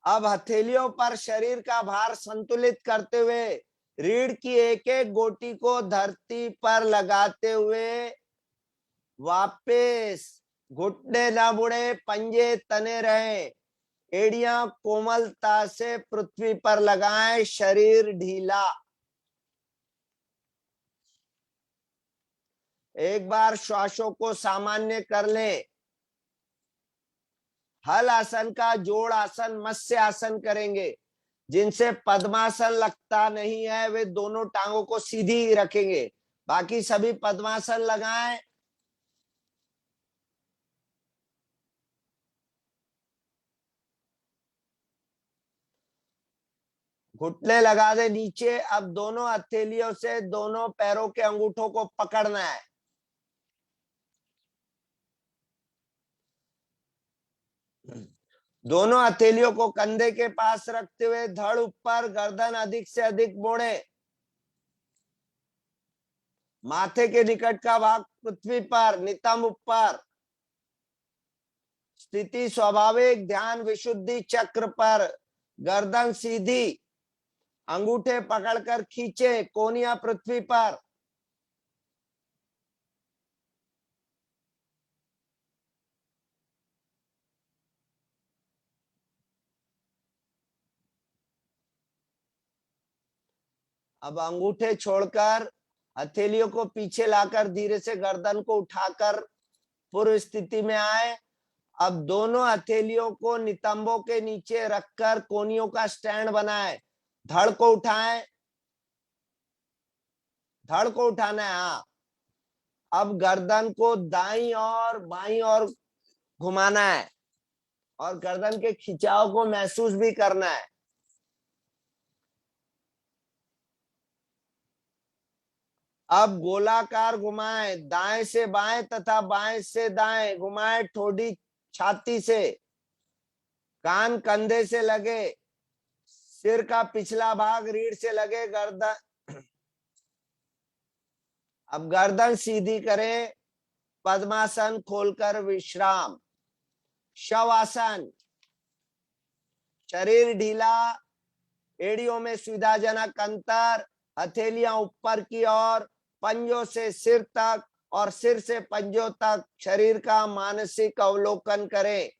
अब हथेलियों पर शरीर का भार संतुलित करते हुए रीढ़ की एक एक गोटी को धरती पर लगाते हुए वापस घुटने न मुड़े, पंजे तने रहे, एड़ियां कोमलता से पृथ्वी पर लगाएं, शरीर ढीला। एक बार श्वासों को सामान्य कर लें। हल आसन का जोड़ आसन, मत्स्य आसन करेंगे। जिनसे पद्मासन लगता नहीं है वे दोनों टांगों को सीधी रखेंगे। बाकी सभी पद्मासन लगाएं। घुटने लगा दे नीचे। अब दोनों हथेलियों से दोनों पैरों के अंगूठों को पकड़ना है। दोनों हथेलियों को कंधे के पास रखते हुए धड़ ऊपर, गर्दन अधिक से अधिक मोड़े। माथे के निकट का भाग पृथ्वी पर, नितंब ऊपर। स्थिति स्वाभाविक, ध्यान विशुद्धि चक्र पर। गर्दन सीधी, अंगूठे पकड़कर खींचे, कोनिया पृथ्वी पर। अब अंगूठे छोड़कर हथेलियों को पीछे लाकर धीरे से गर्दन को उठाकर पूर्व स्थिति में आए। अब दोनों हथेलियों को नितंबों के नीचे रखकर कोनियों का स्टैंड बनाए। धड़ को उठाएं, धड़ को उठाना है। हाँ, अब गर्दन को दाईं और बाईं ओर घुमाना है और गर्दन के खिंचाव को महसूस भी करना है। अब गोलाकार घुमाएं, दाएं से बाएं तथा बाएं से दाएं घुमाएं। ठोड़ी छाती से, कान कंधे से लगे, सिर का पिछला भाग रीढ़ से लगे, गर्दन, अब गर्दन सीधी करें, पद्मासन खोलकर विश्राम। शवासन, शरीर ढीला, एड़ियों में सुविधाजनक अंतर, हथेलियां ऊपर की ओर, पंजों से सिर तक और सिर से पंजों तक शरीर का मानसिक अवलोकन करें।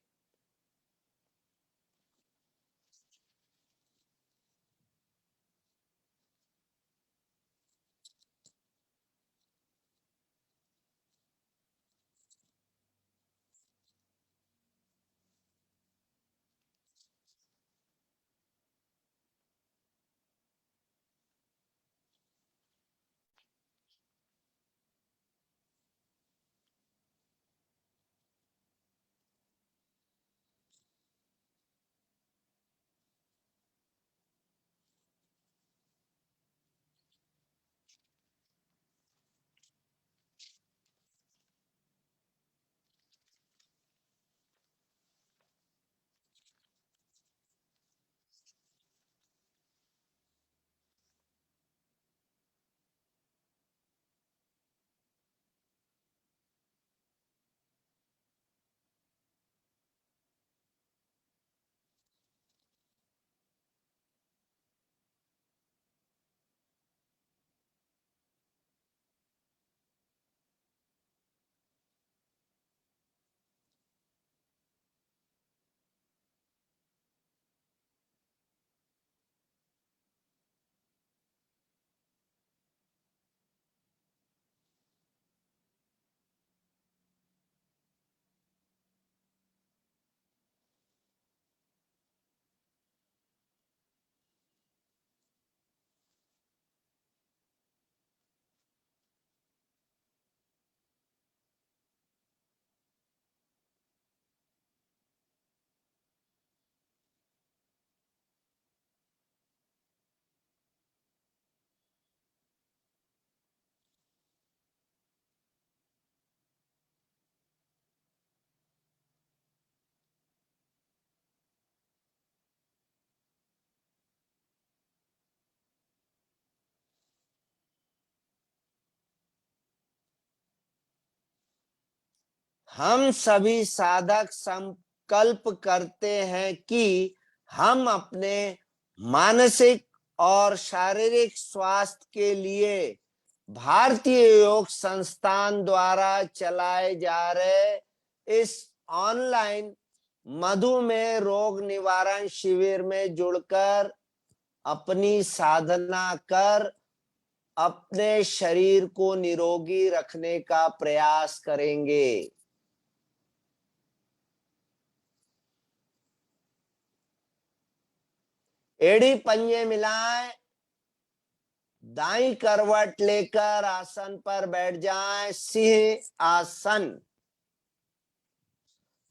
हम सभी साधक संकल्प करते हैं कि हम अपने मानसिक और शारीरिक स्वास्थ्य के लिए भारतीय योग संस्थान द्वारा चलाए जा रहे इस ऑनलाइन मधुमेह रोग निवारण शिविर में जुड़कर अपनी साधना कर अपने शरीर को निरोगी रखने का प्रयास करेंगे। एड़ी पंजे मिलाएं, दाई करवट लेकर आसन पर बैठ जाएं। सिंह आसन,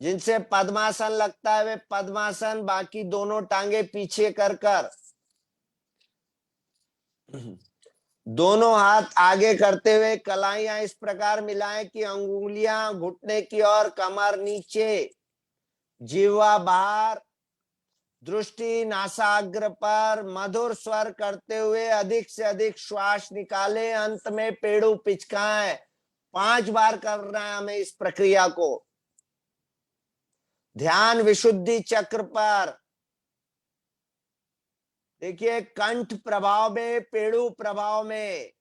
जिनसे पद्मासन लगता है वे पद्मासन, बाकी दोनों टांगे पीछे कर कर दोनों हाथ आगे करते हुए कलाइयां इस प्रकार मिलाएं कि अंगुलियां घुटने की ओर, कमर नीचे, जीवा बाहर, दृष्टि नासाग्र पर। मधुर स्वर करते हुए अधिक से अधिक श्वास निकालें, अंत में पेड़ू पिचकाएं। 5 बार करना है हमें इस प्रक्रिया को। ध्यान विशुद्धि चक्र पर देखिए, कंठ प्रभाव में, पेड़ू प्रभाव में।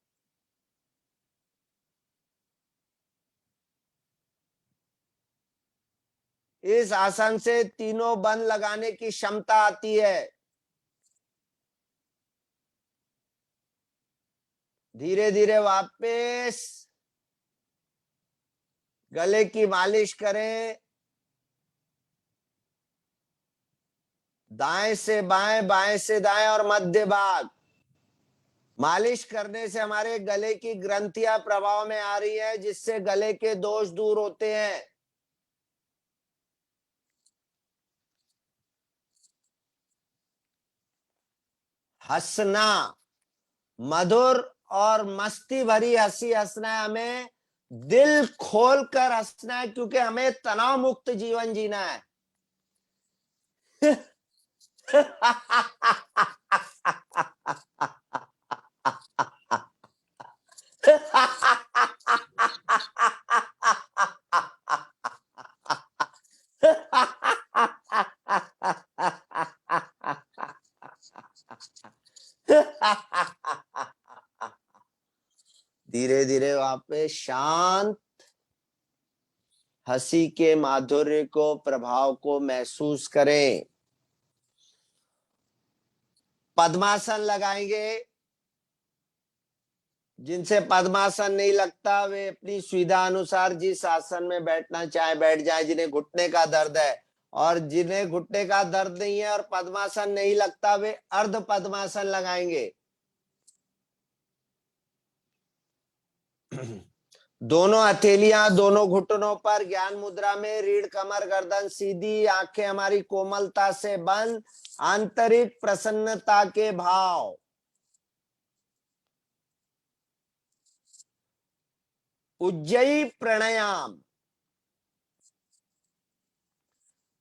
इस आसन से तीनों बंद लगाने की क्षमता आती है। धीरे धीरे वापस गले की मालिश करें। दाएं से बाएं, बाएं से दाएं और मध्य भाग। मालिश करने से हमारे गले की ग्रंथियां प्रभाव में आ रही है, जिससे गले के दोष दूर होते हैं। हंसना, मधुर और मस्ती भरी हंसी हंसना है, हमें दिल खोल कर हंसना है, क्योंकि हमें तनाव मुक्त जीवन जीना है। धीरे धीरे वहां पे शांत हंसी के माधुर्य को, प्रभाव को महसूस करें। पद्मासन लगाएंगे। जिनसे पद्मासन नहीं लगता वे अपनी सुविधा अनुसार जिस आसन में बैठना चाहे बैठ जाए। जिन्हें घुटने का दर्द है, और जिन्हें घुटने का दर्द नहीं है और पद्मासन नहीं लगता, वे अर्ध पद्मासन लगाएंगे। दोनों हथेलियां दोनों घुटनों पर ज्ञान मुद्रा में, रीढ़ कमर गर्दन सीधी, आंखें हमारी कोमलता से बंद, आंतरिक प्रसन्नता के भाव। उज्जयी प्राणायाम।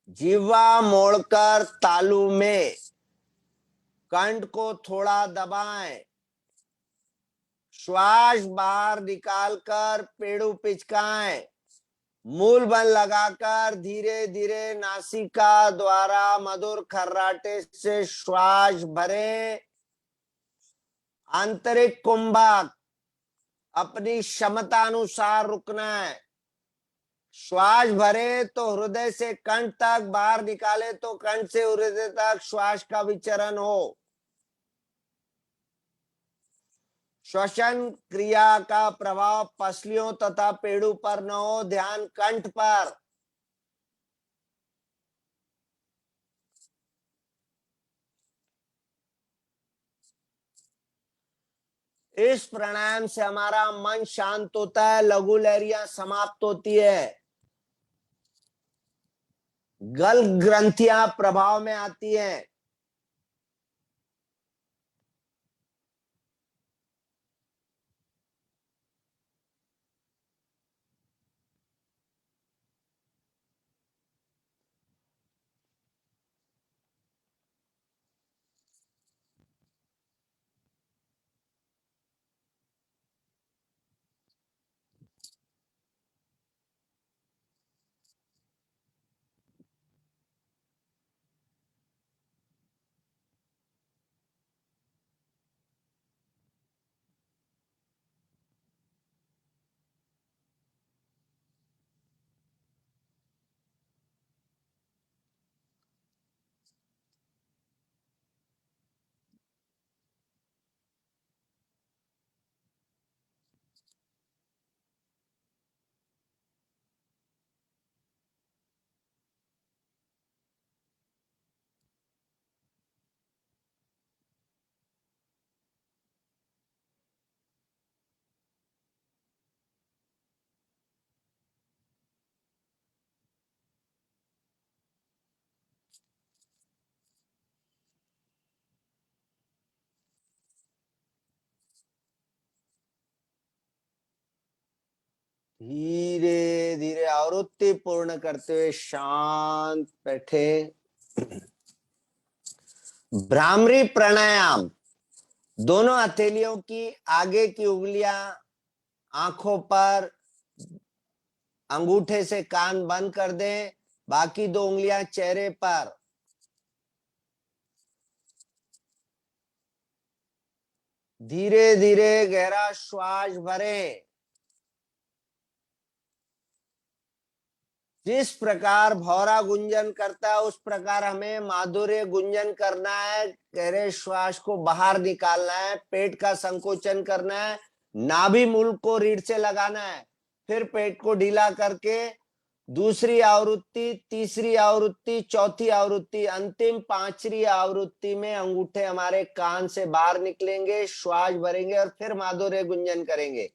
जीवा मोड़कर तालू में, कंठ को थोड़ा दबाएं, श्वास बाहर निकालकर पेड़ू पिचकाएं, मूल बल लगाकर धीरे धीरे नासिका द्वारा मधुर खर्राटे से श्वास भरें। आंतरिक कुंभक, अपनी क्षमता अनुसार रुकना है। श्वास भरे तो हृदय से कंठ तक, बाहर निकाले तो कंठ से हृदय तक श्वास का विचरण हो। श्वसन क्रिया का प्रभाव पसलियों तथा पेड़ू पर न हो, ध्यान कंठ पर। इस प्राणायाम से हमारा मन शांत होता है, लघु लहरियां समाप्त होती है, गल ग्रंथियां प्रभाव में आती हैं। धीरे धीरे आवृत्ति पूर्ण करते हुए शांत बैठे। भ्रामरी प्राणायाम। दोनों हथेलियों की आगे की उंगलियां आंखों पर, अंगूठे से कान बंद कर दें, बाकी दो उंगलियां चेहरे पर। धीरे धीरे गहरा श्वास भरें। जिस प्रकार भौरा गुंजन करता है उस प्रकार हमें माधुर्य गुंजन करना है। गहरे श्वास को बाहर निकालना है, पेट का संकोचन करना है, नाभि मूल को रीढ़ से लगाना है, फिर पेट को ढीला करके दूसरी आवृत्ति, तीसरी आवृत्ति, चौथी आवृत्ति, अंतिम पांचवी आवृत्ति में अंगूठे हमारे कान से बाहर निकलेंगे, श्वास भरेंगे और फिर माधुर्य गुंजन करेंगे।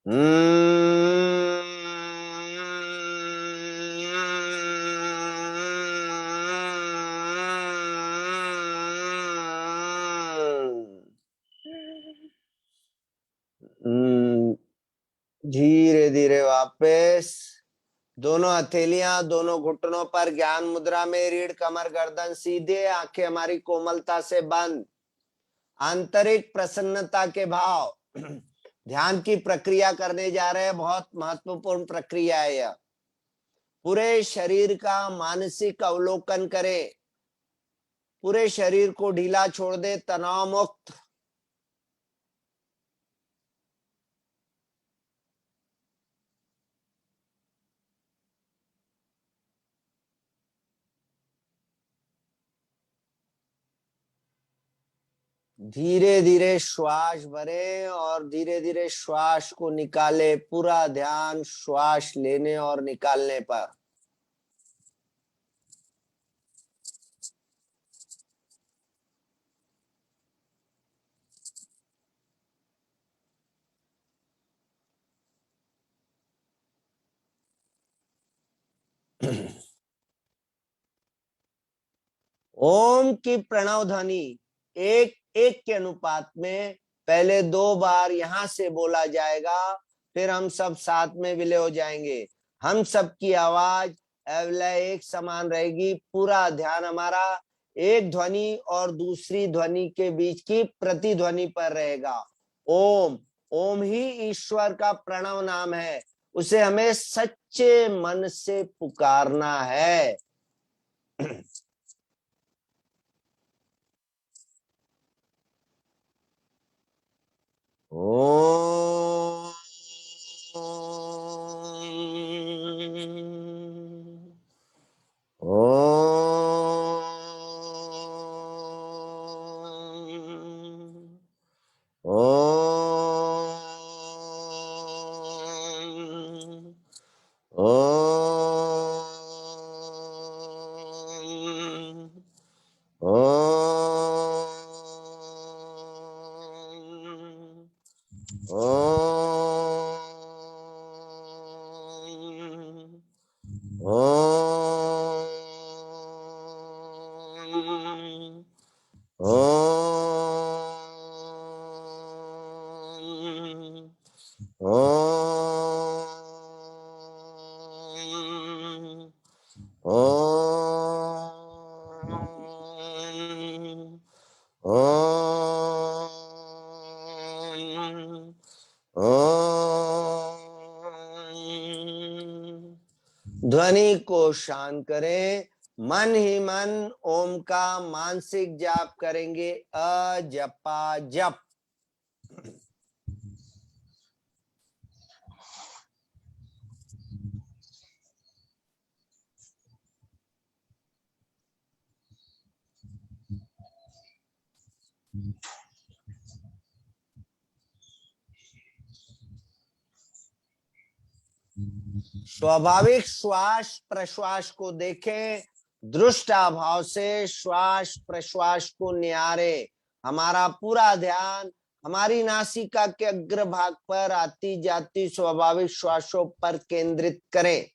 धीरे धीरे वापस दोनों हथेलियां दोनों घुटनों पर ज्ञान मुद्रा में, रीढ़ कमर गर्दन सीधे, आंखें हमारी कोमलता से बंद, आंतरिक प्रसन्नता के भाव। ध्यान की प्रक्रिया करने जा रहे हैं, बहुत महत्वपूर्ण प्रक्रिया है यह। पूरे शरीर का मानसिक अवलोकन करें, पूरे शरीर को ढीला छोड़ दे, तनाव मुक्त। धीरे धीरे श्वास भरे और धीरे धीरे श्वास को निकाले, पूरा ध्यान श्वास लेने और निकालने पर। ओम की प्रणव ध्वनि एक एक के अनुपात में पहले 2 बार यहां से बोला जाएगा, फिर हम सब साथ में विलय हो जाएंगे। हम सब की आवाज अवलय एक समान रहेगी। पूरा ध्यान हमारा एक ध्वनि और दूसरी ध्वनि के बीच की प्रतिध्वनि पर रहेगा। ओम, ओम ही ईश्वर का प्रणव नाम है, उसे हमें सच्चे मन से पुकारना है। ओम ध्वनि को शांत करें, मन ही मन ओम का मानसिक जाप करेंगे, अजपा जप। स्वाभाविक श्वास प्रश्वास को देखें, दृष्टा भाव से श्वास प्रश्वास को निहारे। हमारा पूरा ध्यान हमारी नासिका के अग्रभाग पर आती जाती स्वाभाविक श्वासों पर केंद्रित करें।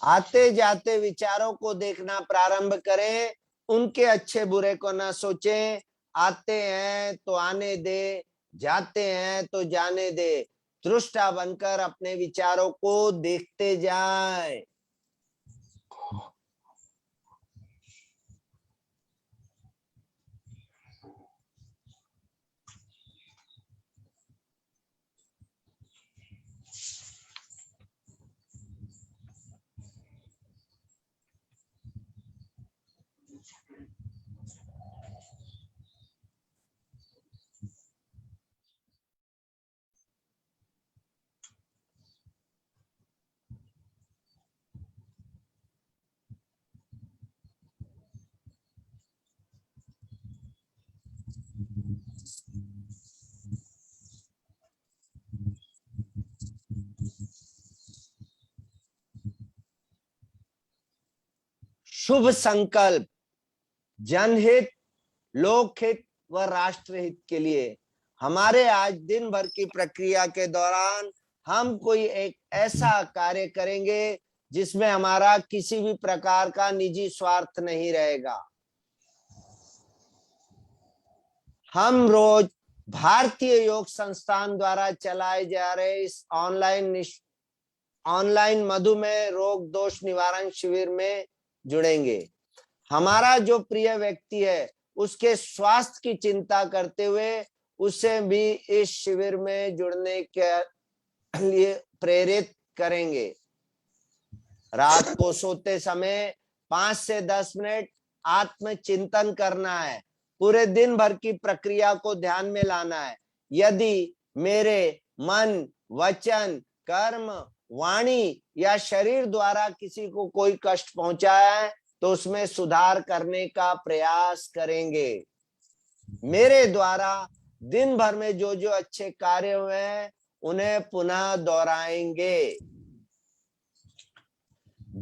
आते जाते विचारों को देखना प्रारंभ करें, उनके अच्छे बुरे को न सोचें। आते हैं तो आने दे, जाते हैं तो जाने दे। दृष्टा बनकर अपने विचारों को देखते जाएं। शुभ संकल्प जनहित, लोकहित व राष्ट्रहित के लिए हमारे आज दिन भर की प्रक्रिया के दौरान हम कोई एक ऐसा कार्य करेंगे जिसमें हमारा किसी भी प्रकार का निजी स्वार्थ नहीं रहेगा। हम रोज भारतीय योग संस्थान द्वारा चलाए जा रहे इस ऑनलाइन मधुमेह रोग दोष निवारण शिविर में जुड़ेंगे। हमारा जो प्रिय व्यक्ति है उसके स्वास्थ्य की चिंता करते हुए उसे भी इस शिविर में जुड़ने के लिए प्रेरित करेंगे। रात को सोते समय 5 से 10 मिनट आत्मचिंतन करना है। पूरे दिन भर की प्रक्रिया को ध्यान में लाना है। यदि मेरे मन, वचन, कर्म, वाणी या शरीर द्वारा किसी को कोई कष्ट पहुंचाया है तो उसमें सुधार करने का प्रयास करेंगे। मेरे द्वारा दिन भर में जो जो अच्छे कार्य हुए हैं उन्हें पुनः दोहराएंगे।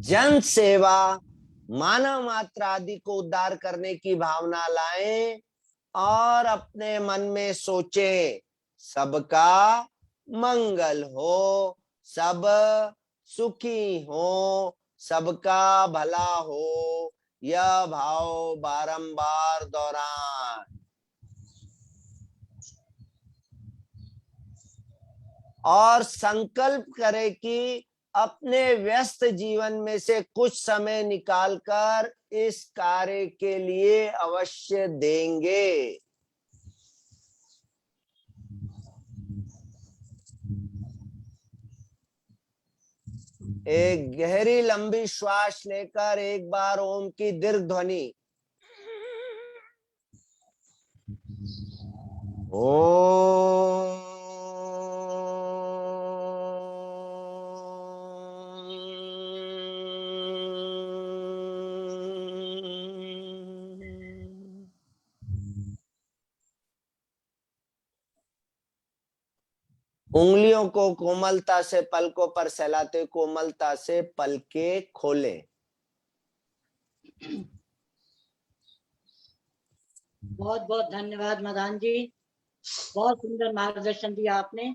जन सेवा, मानव मात्र आदि को उद्धार करने की भावना लाएं और अपने मन में सोचें, सबका मंगल हो, सब सुखी हो, सबका भला हो, यह भाव बारंबार दोहराएं। और संकल्प करें कि अपने व्यस्त जीवन में से कुछ समय निकालकर इस कार्य के लिए अवश्य देंगे। एक गहरी लंबी श्वास लेकर एक बार ओम की दीर्घ ध्वनि ओम उंगलियों को कोमलता से पलकों पर सहलाते कोमलता से पलके खोले।
बहुत बहुत धन्यवाद मदान जी, बहुत सुंदर मार्गदर्शन दिया आपने।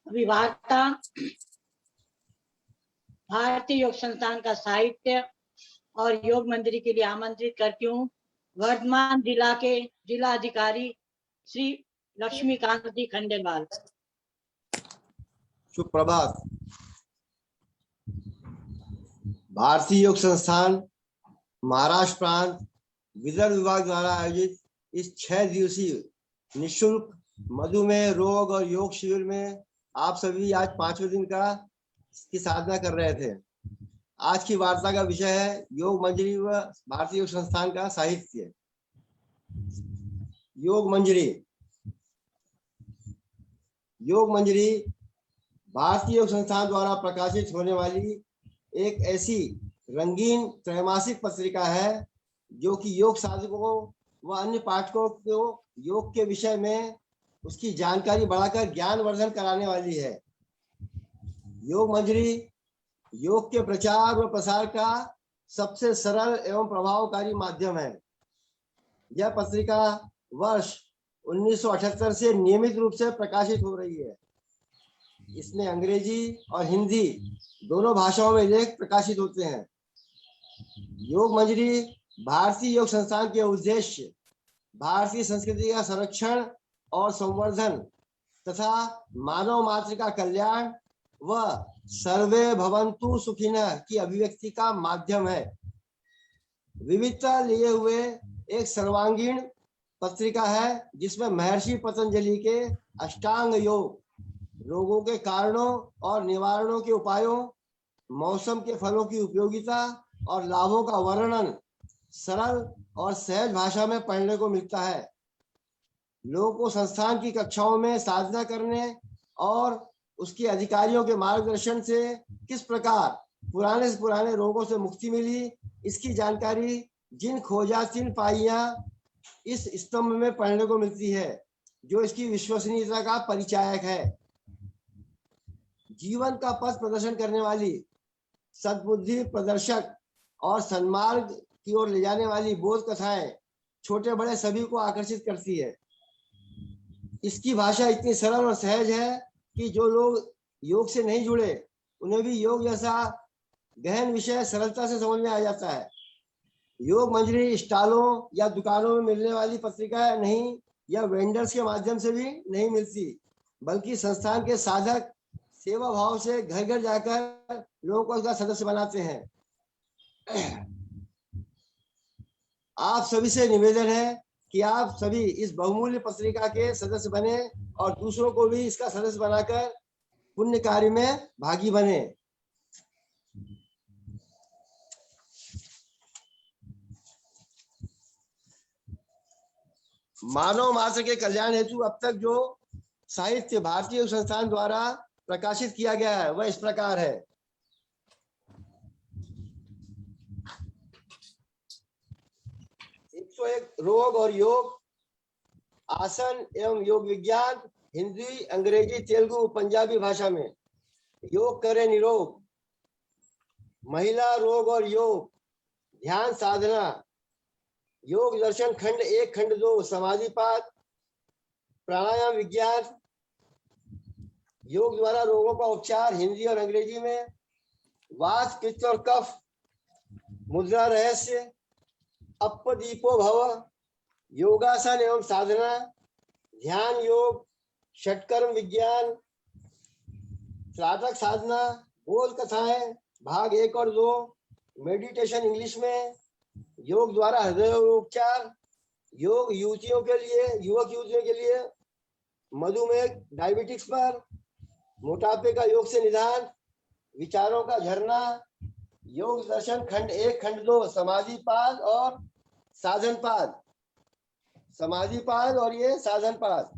अभी वार्ता भारतीय योग संस्थान का साहित्य और योग मंदिर के लिए आमंत्रित करती हूँ वर्धमान जिला के जिला अधिकारी श्री लक्ष्मीकांत जी खंडेलवाल।
सुप्रभात। भारतीय योग संस्थान महाराष्ट्र प्रांत विदर्भ विभाग द्वारा आयोजित इस 6 दिवसीय निःशुल्क मधुमेह रोग और योग शिविर में आप सभी आज 5वें दिन की साधना कर रहे थे। आज की वार्ता का विषय है योग मंजरी व भारतीय योग संस्थान का साहित्य। योग मंजरी भारतीय योग संस्थान द्वारा प्रकाशित होने वाली एक ऐसी रंगीन त्रैमासिक पत्रिका है जो कि योग साधकों व अन्य पाठकों को योग के विषय में उसकी जानकारी बढ़ाकर ज्ञानवर्धन कराने वाली है। योग मंजरी योग के प्रचार व प्रसार का सबसे सरल एवं प्रभावकारी माध्यम है। यह पत्रिका वर्ष 1978 से नियमित रूप से प्रकाशित हो रही है। इसमें अंग्रेजी और हिंदी दोनों भाषाओं में लेख प्रकाशित होते हैं। योग मंजरी भारतीय योग संस्थान के उद्देश्य भारतीय संस्कृति का संरक्षण और संवर्धन तथा मानव मात्र का कल्याण व सर्वे भवन्तु सुखिनः की अभिव्यक्ति का माध्यम है। विविधता लिए हुए एक सर्वांगीण पत्रिका है जिसमें महर्षि पतंजलि के अष्टांग योग, रोगों के कारणों और निवारणों के उपायों, मौसम के फलों की उपयोगिता और लाभों का वर्णन सरल और सहज भाषा में पढ़ने को मिलता है। लोगों को संस्थान की कक्षाओं में साधना करने और उसके अधिकारियों के मार्गदर्शन से किस प्रकार पुराने से पुराने रोगों से मुक्ति मिली, इसकी जानकारी जिन खोजा तिन पाइया इस स्तंभ में पढ़ने को मिलती है, जो इसकी विश्वसनीयता का परिचायक है। जीवन का पथ प्रदर्शन करने वाली, सद्बुद्धि प्रदर्शक और सन्मार्ग की ओर ले जाने वाली बोध कथाएं छोटे बड़े सभी को आकर्षित करती है। इसकी भाषा इतनी सरल और सहज है कि जो लोग योग से नहीं जुड़े उन्हें भी योग जैसा गहन विषय सरलता से समझ में आ जाता है। योग मंजरी स्टॉलों या दुकानों में मिलने वाली पत्रिका नहीं, या वेंडर्स के माध्यम से भी नहीं मिलती, बल्कि संस्थान के साधक सेवा भाव से घर घर जाकर लोगों को उसका सदस्य बनाते हैं। आप सभी से निवेदन है कि आप सभी इस बहुमूल्य पत्रिका के सदस्य बने और दूसरों को भी इसका सदस्य बनाकर पुण्य कार्य में भागी बने। मानव मात्र के कल्याण हेतु अब तक जो साहित्य भारतीय योग संस्थान द्वारा प्रकाशित किया गया है वह इस प्रकार है। 101 रोग और योग, आसन एवं योग विज्ञान, हिंदी, अंग्रेजी, तेलुगु, पंजाबी भाषा में। योग करे निरोग, महिला रोग और योग, ध्यान साधना, योग दर्शन खंड 1 खंड 2, समाधिपात, प्राणायाम विज्ञान, योग द्वारा रोगों का उपचार, हिंदी और अंग्रेजी में, वात पित्त और कफ, मुद्रा रहस्य, अपदीपो भव, योगासन एवं साधना, ध्यान योग, षटकर्म विज्ञान, साधक साधना, बोल कथाएं भाग 1 और 2, मेडिटेशन इंग्लिश में, योग द्वारा हृदय उपचार, योग युवतियों के लिए, युवक युवतियों के लिए, मधुमेह डायबिटिक्स पर, मोटापे का योग से निदान, विचारों का झरना, योग दर्शन खंड 1 खंड 2, समाधिपाद और साधनपाद, समाधिपाद और ये साधनपाद।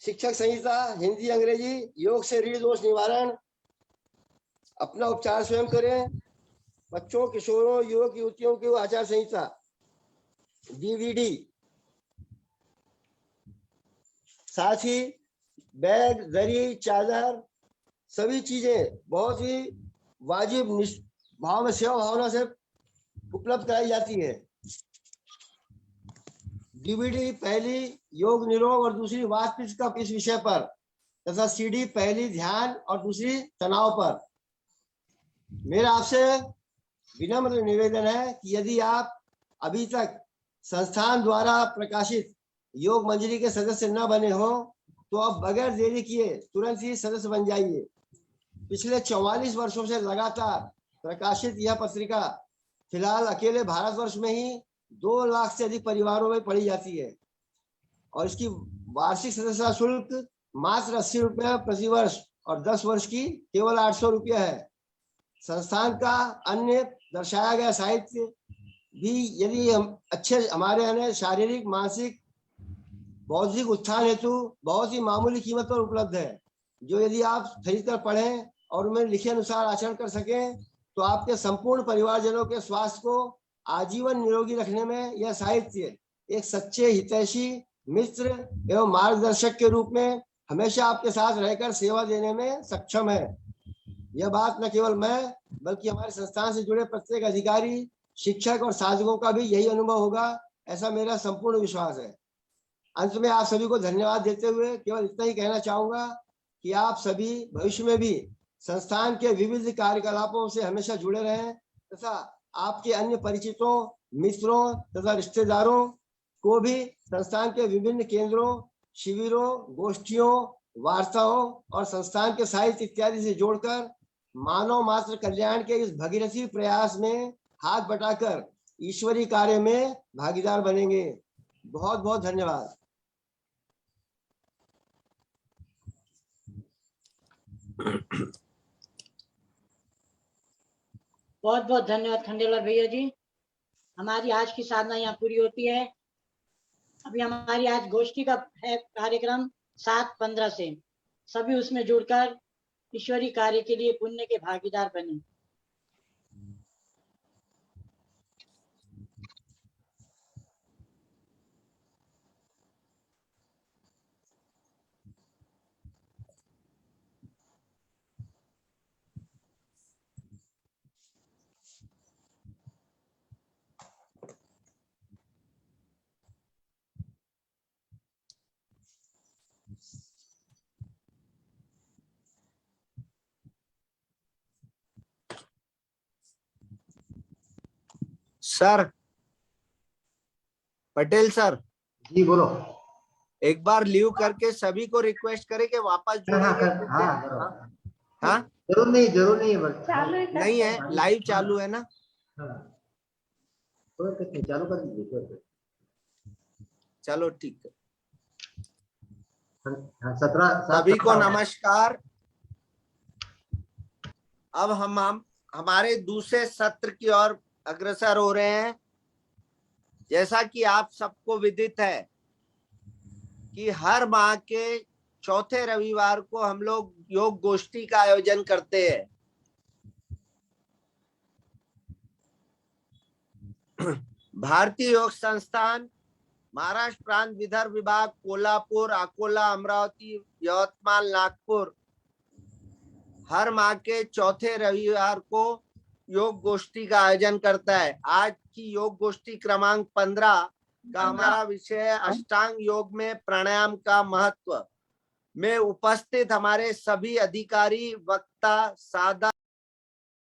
शिक्षक संहिता हिंदी अंग्रेजी, योग से रीढ़ दोष निवारण, अपना उपचार स्वयं करें, बच्चों किशोरों युवक युवतियों की आचार संहिता DVD, साथ ही बैग, दरी, चादर, सभी चीजें बहुत ही वाजिब भाव में सेवा भावना से उपलब्ध कराई जाती है। DVD पहली योग निरोग और दूसरी वास्तविक कफ इस विषय पर, तथा CD पहली ध्यान और दूसरी तनाव पर। मेरा आपसे विनम्र निवेदन है कि यदि आप अभी तक संस्थान द्वारा प्रकाशित योग मंजरी के सदस्य न बने हो तो अब बगैर देरी किए तुरंत ही सदस्य बन जाइए। पिछले 44 वर्षों से लगातार प्रकाशित यह पत्रिका फिलहाल अकेले भारतवर्ष में ही 2 लाख से अधिक परिवारों में पढ़ी जाती है और इसकी वार्षिक सदस्यता शुल्क मात्र 80 रुपये प्रति वर्ष और 10 वर्ष की केवल 800 रुपये है। संस्थान का अन्य दर्शाया गया साहित्य भी यदि हम अच्छे हमारे शारीरिक मानसिक बौद्धिक उत्थान हेतु बहुत ही मामूली कीमत पर उपलब्ध है, जो यदि आप खरीद कर पढ़ें और उनमें लिखे अनुसार आचरण कर सकें तो आपके संपूर्ण परिवारजनों के स्वास्थ्य को आजीवन निरोगी रखने में यह साहित्य एक सच्चे हितैषी मित्र एवं मार्गदर्शक के रूप में हमेशा आपके साथ रहकर सेवा देने में सक्षम है। यह बात न केवल मैं बल्कि हमारे संस्थान से जुड़े प्रत्येक अधिकारी, शिक्षक और साधकों का भी यही अनुभव होगा, ऐसा मेरा संपूर्ण विश्वास है। अंत में आप सभी को धन्यवाद देते हुए केवल इतना ही कहना चाहूंगा कि आप सभी भविष्य में भी संस्थान के विविध कार्यकलापों से हमेशा जुड़े रहें तथा आपके अन्य परिचितों, मित्रों तथा रिश्तेदारों को भी संस्थान के विभिन्न केंद्रों, शिविरों, गोष्ठियों, वार्ताओं और संस्थान के साहित्य इत्यादि से जोड़कर मानव मात्र कल्याण के इस भगीरथी प्रयास में हाथ बटाकर ईश्वरीय कार्य में भागीदार बनेंगे। बहुत बहुत धन्यवाद।
बहुत बहुत धन्यवाद खंडेलवाल भैया जी। हमारी आज की साधना यहाँ पूरी होती है। अभी हमारी आज गोष्ठी का है कार्यक्रम 7-15 से, सभी उसमें जुड़कर ईश्वरीय कार्य के लिए पुण्य के भागीदार बने।
सर, पटेल सर,
जी बोलो।
एक बार लीव करके सभी को रिक्वेस्ट करें कि वापस जुड़ेंगे। हाँ,
जरूर नहीं है बस।
चालू है
नहीं है, लाइव चालू है ना।
हाँ, कोई दिक्कत नहीं, चालू कर दीजिए, कोई दिक्कत
चलो ठीक है।
नहीं। हाँ, 17
सभी को नमस्कार। अब हम हमारे दूसरे सत्र की ओर अग्रसर हो रहे हैं। जैसा कि आप सबको विदित है कि हर माह के चौथे रविवार को हम लोग योग गोष्ठी का आयोजन करते हैं। भारतीय योग संस्थान, महाराष्ट्र प्रांत विदर्भ विभाग, कोल्हापुर, अकोला, अमरावती, यवतमाल, नागपुर हर माह के चौथे रविवार को योग गोष्ठी का आयोजन करता है। आज की योग गोष्ठी क्रमांक 15 का हमारा विषय है अष्टांग योग में प्राणायाम का महत्व। में उपस्थित हमारे सभी अधिकारी, वक्ता, साधक